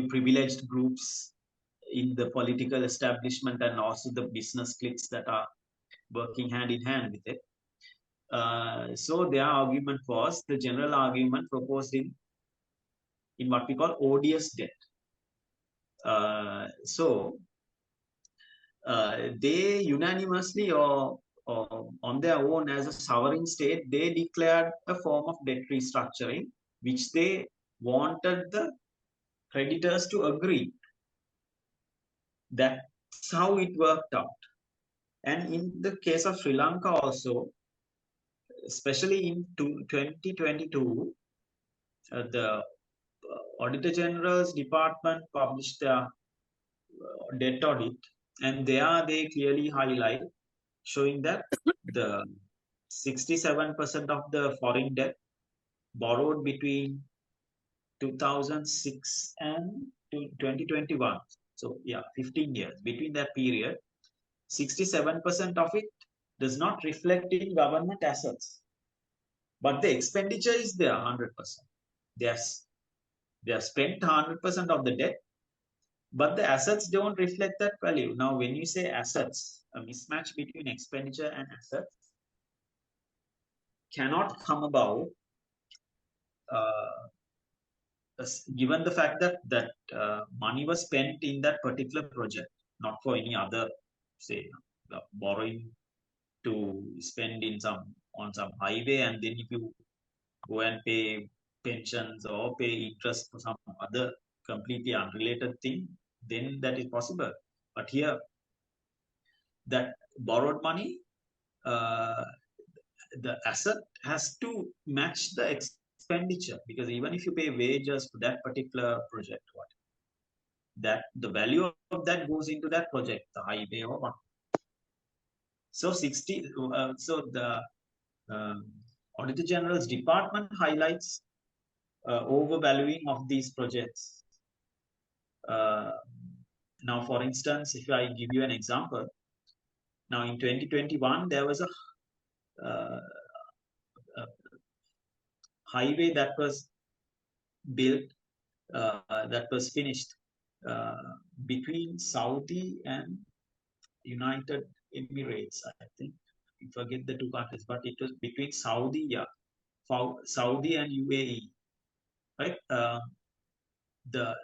privileged groups in the political establishment and also the business cliques that are working hand in hand with it. So their argument was the general argument proposed in what we call odious debt. So they unanimously or on their own as a sovereign state, they declared a form of debt restructuring, which they wanted the creditors to agree. That's how it worked out. And in the case of Sri Lanka also, especially in 2022, the Auditor General's Department published their debt audit, and there they clearly highlight, showing that the 67% of the foreign debt borrowed between 2006 and 2021, so yeah, 15 years, between that period, 67% of it does not reflect in government assets, but the expenditure is there 100%. They have spent 100% of the debt, but the assets don't reflect that value. Now, when you say assets, a mismatch between expenditure and assets cannot come about given the fact that money was spent in that particular project, not for any other, say, borrowing to spend on some highway, and then if you go and pay pensions or pay interest for some other completely unrelated thing, then that is possible. But here, that borrowed money, the asset has to match the expenditure, because even if you pay wages for that particular project, that the value of that goes into that project, the highway or what. So the Auditor General's department highlights overvaluing of these projects. Now, for instance, if I give you an example, now in 2021 there was a highway that was built, that was finished between Saudi and United Emirates, I think. I forget the two countries, but it was between Saudi, Saudi and UAE, right? The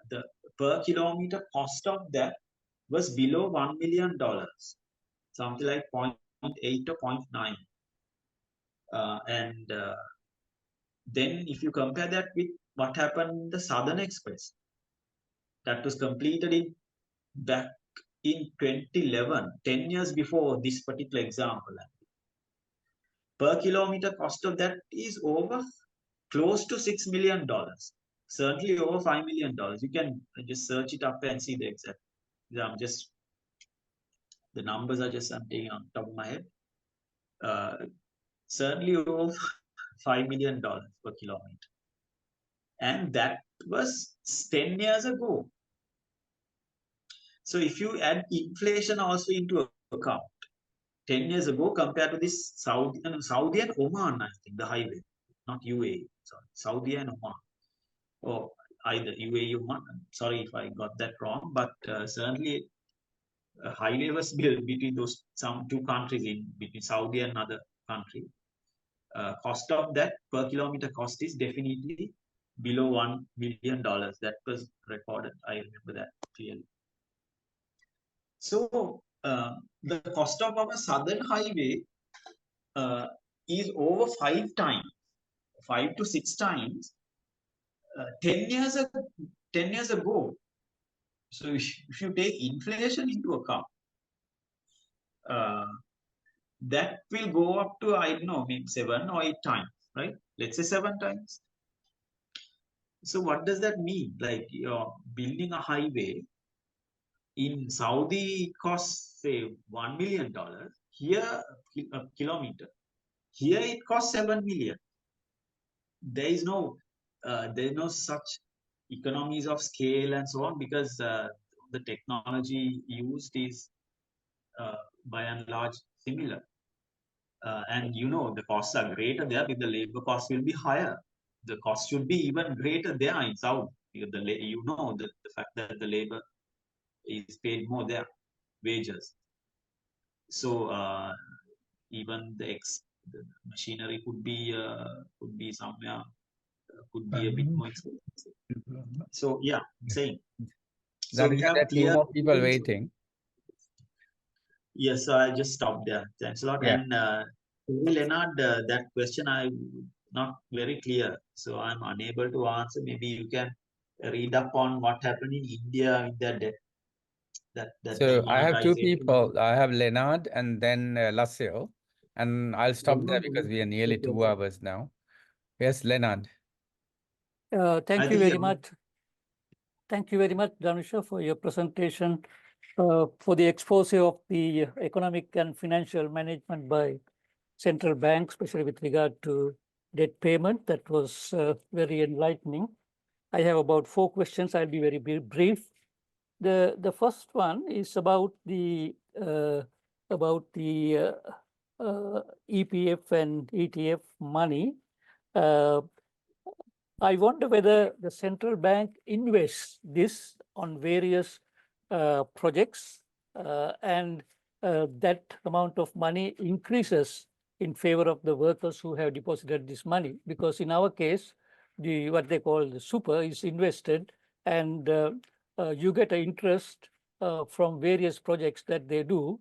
per kilometer cost of that was below $1 million, something like 0.8 or 0.9. And then if you compare that with what happened in the Southern Express, that was completed back in 2011, 10 years before this particular example. Per kilometer cost of that is over close to $6 million, certainly over $5 million. You can just search it up and see the exact. The numbers are just, I'm taking on top of my head. Certainly over $5 million per kilometer. And that was 10 years ago. So if you add inflation also into account, 10 years ago compared to this Saudi and Oman, I think, the highway, not UAE, sorry, Saudi and Oman, or either UAE or Oman. Sorry if I got that wrong, but certainly a highway was built between those two countries, between Saudi and another country. Cost of that per kilometer cost is definitely below $1 million. That was recorded. I remember that clearly. So the cost of our southern highway is over 5 to 6 times 10 years ago. So if you take inflation into account, that will go up to, I don't know, maybe 7 or 8 times, right? Let's say 7 times. So what does that mean? Like, you're building a highway in Saudi costs, say, $1 million. Here, a kilometer. Here it costs 7 million. There is no such economies of scale and so on, because the technology used is by and large similar. And the costs are greater there, but the labor cost will be higher. The cost should be even greater there in South, because the fact that the labor is paid more there, wages. So even the machinery could be somewhere, could be a bit more expensive. So yeah, saying. So we have There are 2 more people waiting. Yes, so I just stopped there. Thanks a lot. Yeah. And Leonard, that question I'm not very clear, so I'm unable to answer. Maybe you can read up on what happened in India with that debt. So I have 2 people. I have Leonard and then Lasio, and I'll stop there because we are nearly 2 hours now. Yes, Leonard. Thank you very much. Thank you very much, Dhanuska, for your presentation, for the expose of the economic and financial management by central banks, especially with regard to debt payment. That was very enlightening. I have about 4 questions. I'll be very brief. The first one is about the EPF and ETF money. I wonder whether the central bank invests this on various projects and that amount of money increases in favor of the workers who have deposited this money. Because in our case, what they call the super is invested, and you get an interest from various projects that they do.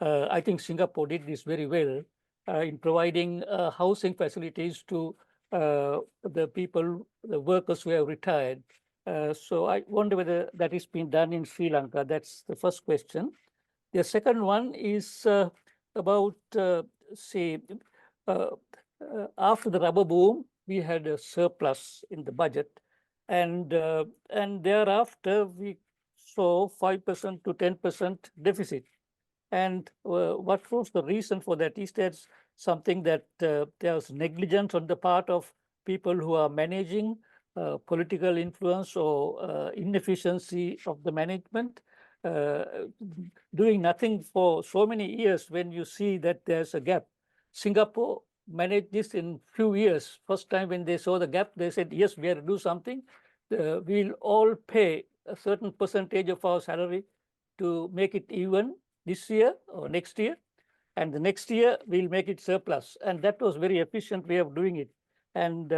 I think Singapore did this very well in providing housing facilities to the people, the workers who have retired. So I wonder whether that is being done in Sri Lanka. That's the first question. The second one is about, say, after the rubber boom, we had a surplus in the budget, and thereafter we saw 5% to 10% deficit. And what was the reason for that? Is there something that there's negligence on the part of people who are managing, political influence or inefficiency of the management? Doing nothing for so many years when you see that there's a gap. Singapore managed this in few years. First time when they saw the gap, they said, yes, we have to do something. We'll all pay a certain percentage of our salary to make it even this year or next year. And the next year, we'll make it surplus. And that was very efficient way of doing it. And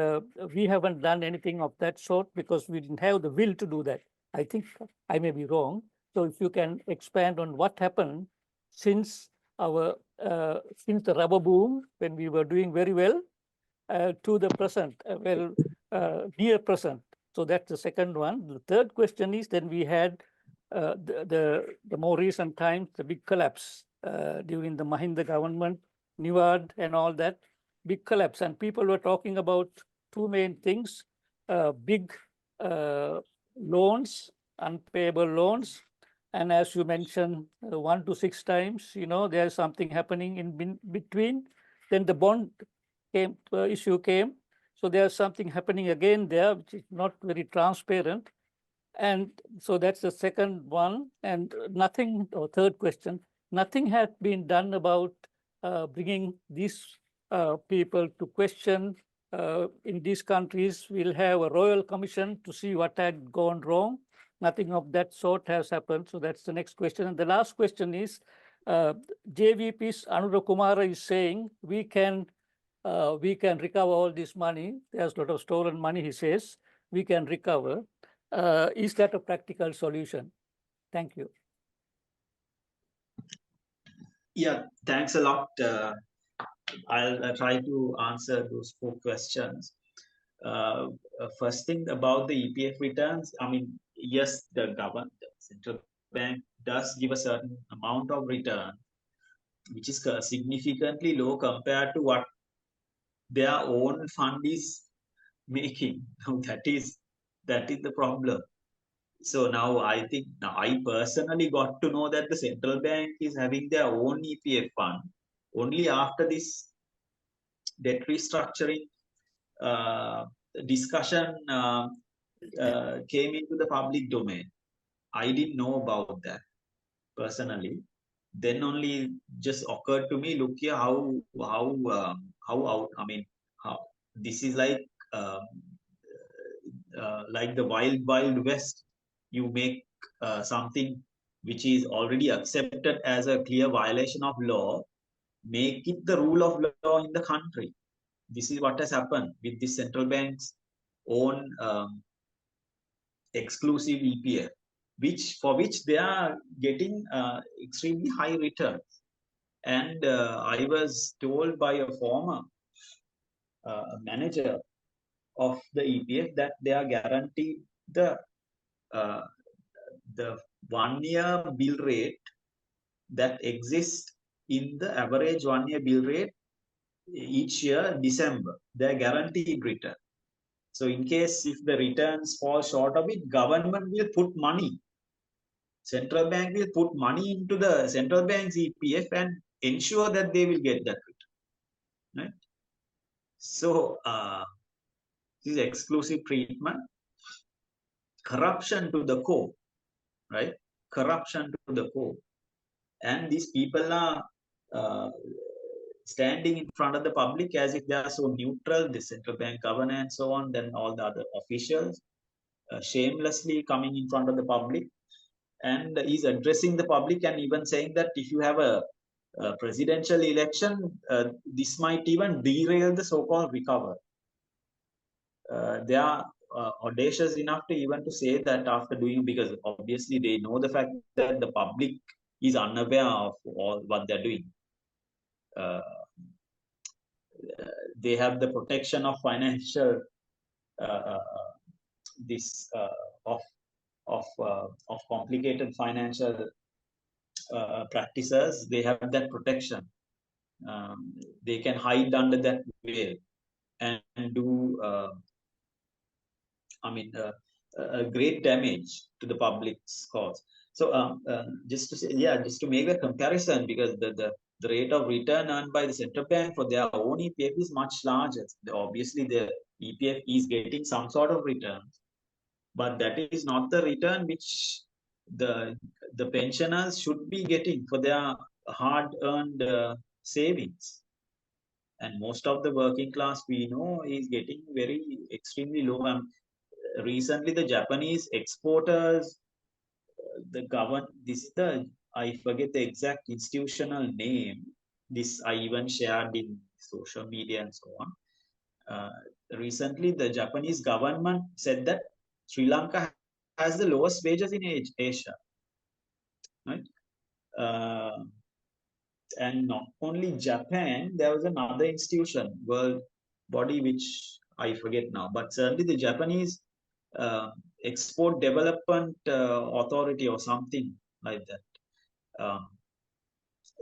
we haven't done anything of that sort because we didn't have the will to do that. I think I may be wrong. So if you can expand on what happened since our since the rubber boom, when we were doing very well, to the present, near present. So that's the second one. The third question is, then we had the more recent times, the big collapse during the Mahinda government, NIWAD and all that, big collapse. And people were talking about two main things, big loans, unpayable loans. And as you mentioned, 1 to 6 times, there's something happening in between. Then the bond issue came. So there's something happening again there, which is not very transparent. And so that's the second one. And nothing, or third question, nothing had been done about bringing these people to question. In these countries, we'll have a royal commission to see what had gone wrong. Nothing of that sort has happened. So that's the next question. And the last question is, JVP's Anura Kumara is saying we can recover all this money. There's a lot of stolen money, he says. We can recover. Is that a practical solution? Thank you. Yeah, thanks a lot. I'll try to answer those 4 questions. First thing about the EPF returns, I mean, yes, the central bank does give a certain amount of return, which is significantly low compared to what their own fund is making. That is the problem. So now I think, I personally got to know that the central bank is having their own EPF fund only after this debt restructuring discussion came into the public domain. I didn't know about that personally. Then only just occurred to me, look here, how this is like the wild west. You make something which is already accepted as a clear violation of law, make it the rule of law in the country. This is what has happened with the central bank's own exclusive EPF, for which they are getting extremely high returns. And I was told by a former manager of the EPF that they are guaranteed the 1-year bill rate that exists in the average 1-year bill rate each year, December. They are guaranteed return. So in case if the returns fall short of it, government will put money. Central bank will put money into the central bank's EPF and ensure that they will get that return. Right? So this is exclusive treatment, corruption to the core, right? Corruption to the core. And these people are standing in front of the public as if they are so neutral, the central bank governor and so on, then all the other officials shamelessly coming in front of the public and is addressing the public and even saying that if you have a presidential election, this might even derail the so-called recovery. They are audacious enough to even to say that after doing, because obviously they know the fact that the public is unaware of all what they're doing. They have the protection of financial of complicated financial practices. They have that protection. They can hide under that veil and do a great damage to the public's cause. So just to say, just to make a comparison, because the rate of return earned by the central bank for their own EPF is much larger. Obviously, the EPF is getting some sort of return, but that is not the return which the pensioners should be getting for their hard-earned savings. And most of the working class we know is getting very extremely low. Recently, the Japanese exporters, I forget the exact institutional name. This I even shared in social media and so on. Recently, the Japanese government said that Sri Lanka has the lowest wages in Asia. Right? And not only Japan, there was another institution, world body, which I forget now, but certainly the Japanese Export Development Authority or something like that.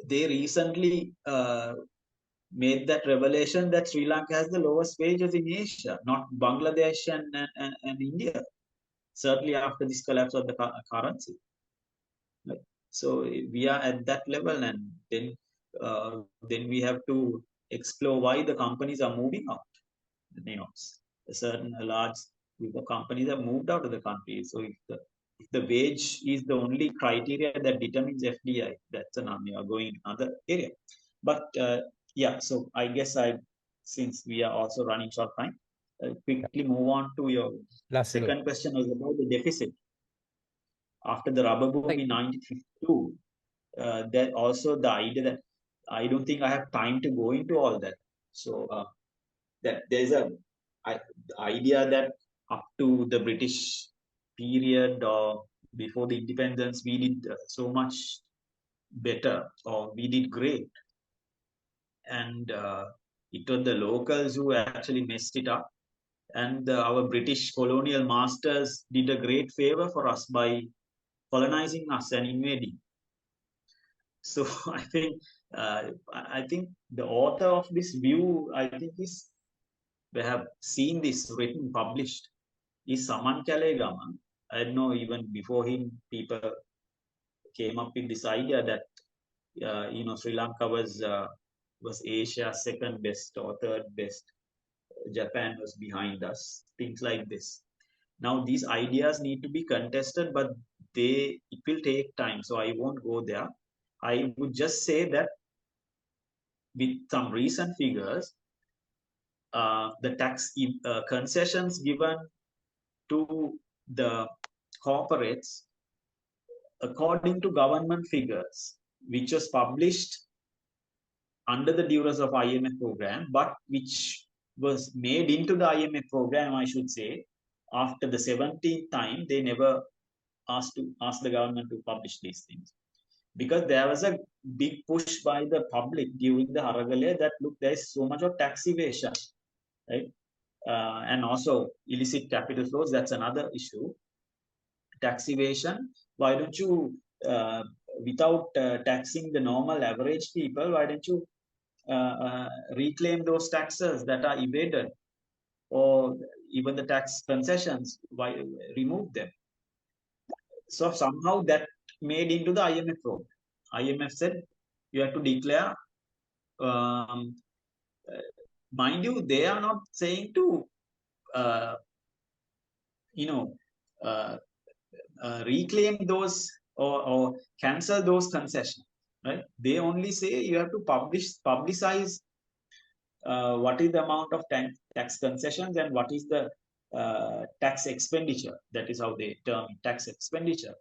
They recently made that revelation that Sri Lanka has the lowest wages in Asia, not Bangladesh and India, certainly after this collapse of the currency. Right? So we are at that level, and then we have to explore why the companies are moving out. You know, a large group of companies have moved out of the country. So if the wage is the only criteria that determines FDI, that's going another area. But so I guess since we are also running short time, I'll quickly move on to your second question was about the deficit. After the rubber boom in 1952, that also the idea that I don't think I have time to go into all that. So that there's a idea that up to the British period or before the independence, we did so much better, or we did great. And it was the locals who actually messed it up. And our British colonial masters did a great favor for us by colonizing us and invading. So I think the author of this view, I think we have seen this written, published, is Saman Kalegama. I don't know, even before him, people came up with this idea that Sri Lanka was Asia's second best or third best. Japan was behind us. Things like this. Now these ideas need to be contested, but it will take time. So I won't go there. I would just say that with some recent figures, the tax concessions given to the corporates, according to government figures, which was published under the duress of IMF program, but which was made into the IMF program, I should say, after the 17th time, they never asked the government to publish these things. Because there was a big push by the public during the Haragale that, look, there's so much of tax evasion, right? And also illicit capital flows, that's another issue. Tax evasion, why don't you, without taxing the normal average people, why don't you reclaim those taxes that are evaded, or even the tax concessions, why remove them? So somehow that made into the IMF program. IMF said you have to declare, mind you, they are not saying to, reclaim those or cancel those concessions, right? They only say you have to publicize what is the amount of tax concessions and what is the tax expenditure. That is how they term tax expenditure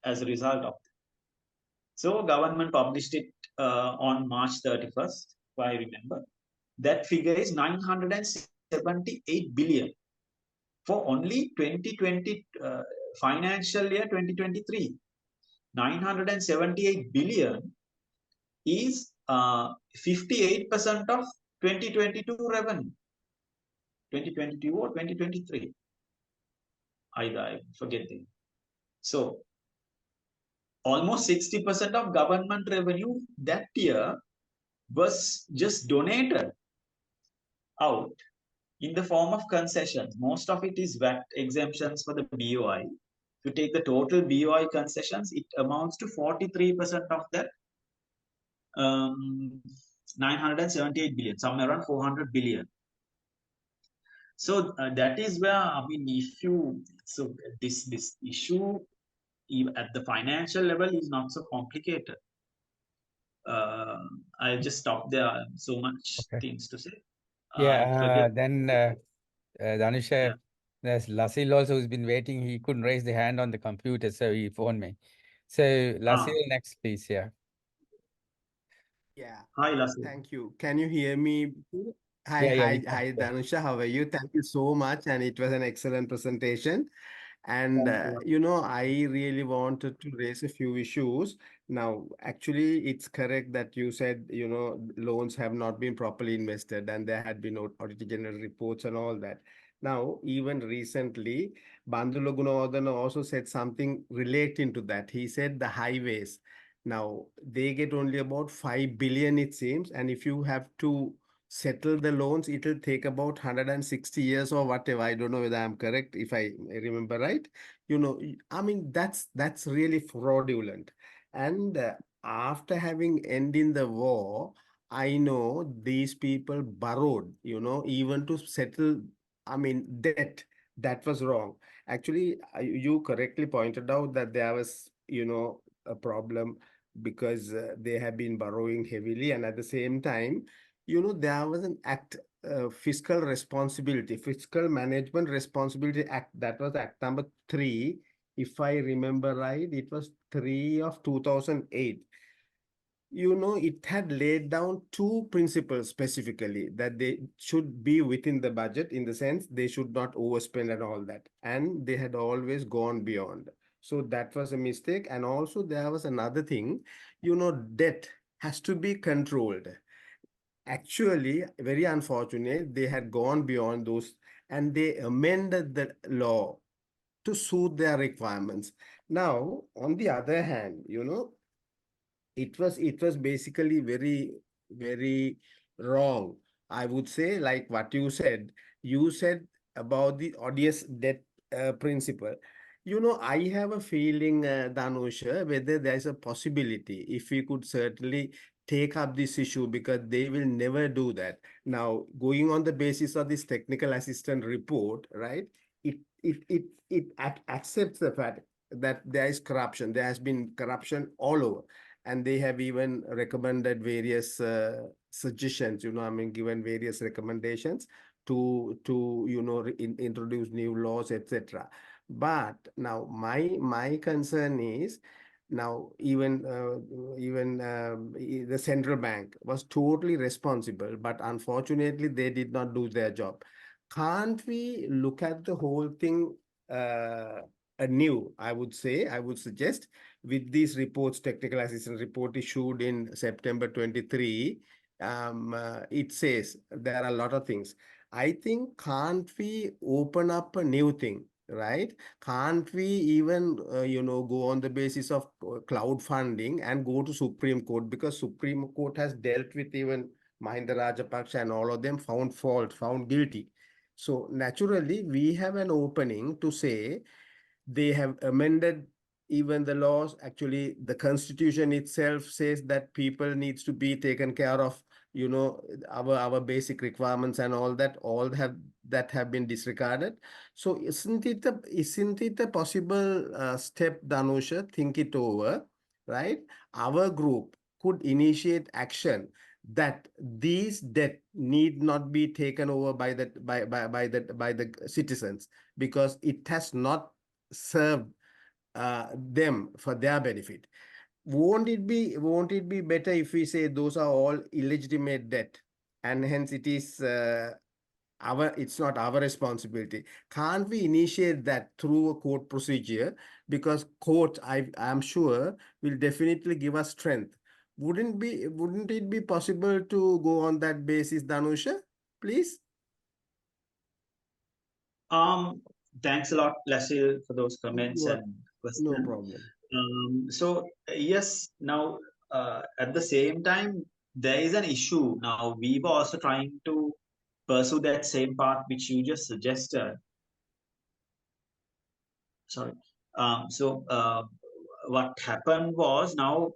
as a result of that. So government published it on March 31st, if I remember. That figure is 978 billion for only 2020 financial year 2023. 978 billion is 58% of 2022 revenue. 2022 or 2023. I forget it. So almost 60% of government revenue that year was just donated out in the form of concessions. Most of it is VAT exemptions for the BOI. If you take the total BOI concessions, it amounts to 43% of that 978 billion, somewhere around 400 billion. So that is where, I mean, if you, so this issue at the financial level is not so complicated. I'll just stop there. So much things to say. Dhanuska, there's Lasil also who's been waiting. He couldn't raise the hand on the computer, so he phoned me. So Lasil, next, please. Yeah. Yeah. Hi, Lasil. Thank you. Can you hear me? Hi, Yeah, hi, hi, Dhanusha. How are you? Thank you so much. And it was an excellent presentation. And, you know, I really wanted to raise a few issues. Now, actually, it's correct that you said, you know, loans have not been properly invested and there had been Auditor General reports and all that. Now, even recently, Bandula Gunawardena also said something relating to that. He said the highways. Now, they get only about 5 billion, it seems. And if you have to settle the loans, it will take about 160 years or whatever. I don't know whether I'm correct, if I remember right. You know, I mean, that's really fraudulent. And after having ended the war, I know these people borrowed, you know, even to settle, I mean, debt. That was wrong. Actually, you correctly pointed out that there was, you know, a problem because they have been borrowing heavily, and at the same time, you know, there was an fiscal responsibility, fiscal management responsibility act, that was act number 3, if I remember right. It was 3 of 2008. You know, it had laid down 2 principles specifically, that they should be within the budget, in the sense they should not overspend and all that, and they had always gone beyond. So that was a mistake. And also there was another thing, you know, debt has to be controlled. Actually, very unfortunate, they had gone beyond those and they amended the law to suit their requirements. Now, on the other hand, you know, it was basically very wrong. I would say, like what you said about the odious debt principle. You know, I have a feeling, Dhanusha, whether there's a possibility, if we could certainly take up this issue, because they will never do that. Now, going on the basis of this technical assistant report, right? It accepts the fact that there is corruption. There has been corruption all over, and they have even recommended various suggestions. You know, I mean, given various recommendations to you know, introduce new laws, etc. But now my concern is, now even the central bank was totally responsible, but unfortunately they did not do their job. Can't we look at the whole thing anew? I would suggest, with these reports, technical assistance report issued in September 23, it says there are a lot of things. I think, can't we open up a new thing, right? Can't we even, you know, go on the basis of cloud funding and go to Supreme Court? Because Supreme Court has dealt with even Mahinda Rajapaksa and all of them, found fault, found guilty. So naturally, we have an opening to say they have amended even the laws. Actually, the constitution itself says that people needs to be taken care of, you know, our basic requirements and all that have been disregarded. So isn't it a possible step, Dhanusha? Think it over, right? Our group could initiate action that these debt need not be taken over by the citizens, because it has not served them for their benefit. Won't it be better if we say those are all illegitimate debt, and hence it is it's not our responsibility. Can't we initiate that through a court procedure? Because court, I'm sure, will definitely give us strength. Wouldn't it be possible to go on that basis, Dhanusha? Please. Thanks a lot, Lasil, for those comments and questions. No problem. So yes, now at the same time, there is an issue. Now we were also trying to pursue that same path which you just suggested. Sorry. What happened was, now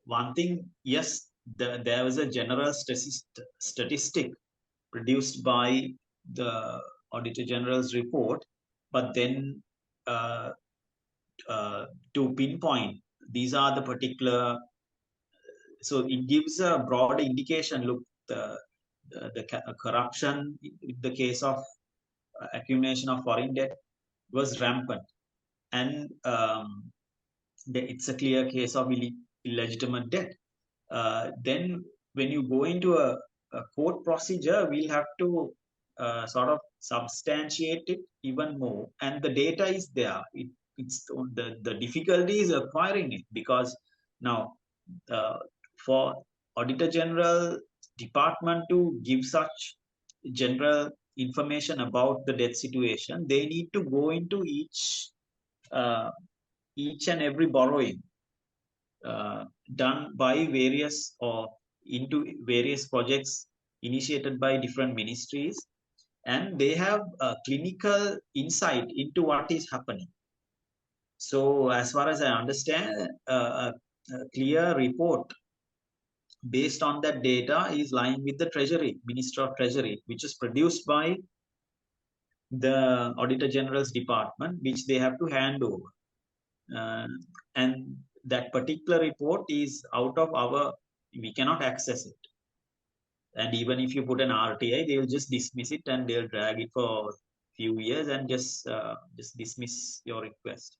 one thing, yes, there was a general statistic produced by the Auditor General's report, but then to pinpoint, these are the particular, so it gives a broad indication. Look, the corruption in the case of accumulation of foreign debt was rampant, and it's a clear case of illegitimate debt. Then when you go into a court procedure, we'll have to sort of substantiate it even more, and the data is there. It's the difficulty is acquiring it, because now for Auditor General Department to give such general information about the debt situation, they need to go into each and every borrowing done by various or into various projects initiated by different ministries, and they have a clinical insight into what is happening. So as far as I understand, a clear report based on that data is lying with the Treasury, Minister of Treasury, which is produced by the Auditor General's Department, which they have to hand over. And that particular report is out of we cannot access it. And even if you put an RTI, they will just dismiss it, and they'll drag it for a few years and just dismiss your request.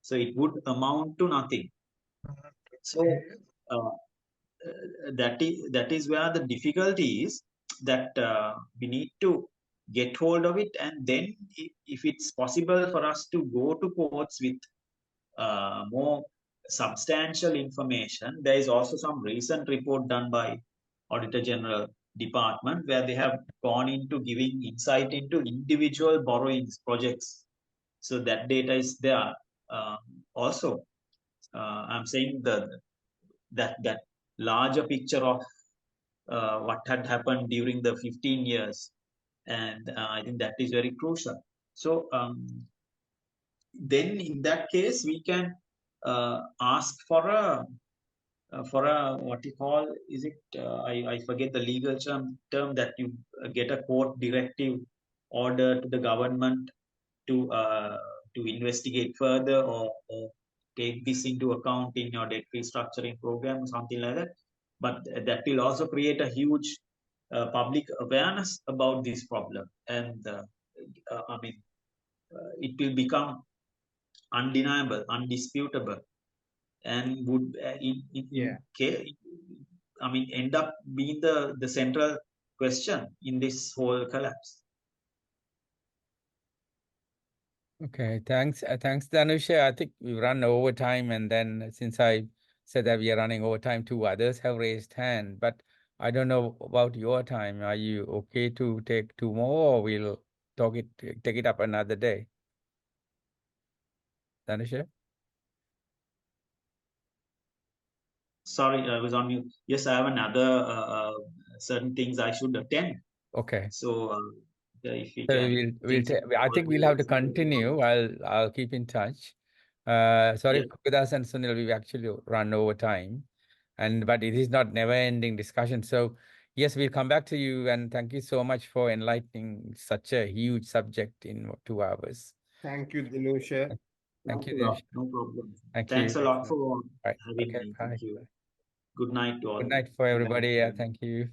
So it would amount to nothing. So that is where the difficulty is, that we need to get hold of it, and then if it's possible for us to go to courts with more substantial information. There is also some recent report done by Auditor General Department where they have gone into giving insight into individual borrowings projects. So that data is there. Also, I'm saying that larger picture of what had happened during the 15 years, and I think that is very crucial. So then in that case we can ask for a what you call, is it I forget the legal term that you get a court directive order to the government to investigate further or take this into account in your debt restructuring program or something like that. But that will also create a huge public awareness about this problem, and I mean it will become undeniable, undisputable, and would end up being the central question in this whole collapse. Okay, thanks, Dhanusha. I think we run over time, and then since I said that we are running over time, two others have raised hand, but I don't know about your time. Are you okay to take two more, or we'll take it up another day? Dhanusha? Sorry, I was on mute. Yes, I have another certain things I should attend. Okay. So if you So can, I think we'll have to continue. I'll keep in touch. Sorry, Kudas and Sunil, we've actually run over time, but it is not never-ending discussion. So yes, we'll come back to you, and thank you so much for enlightening such a huge subject in 2 hours. Thank you, Dhanusha. Thank you, Dhanuska. No problem. Thank Thanks you. a lot for having Okay, me. bye. Thank you. Good night to all. Good night for everybody. Thank you.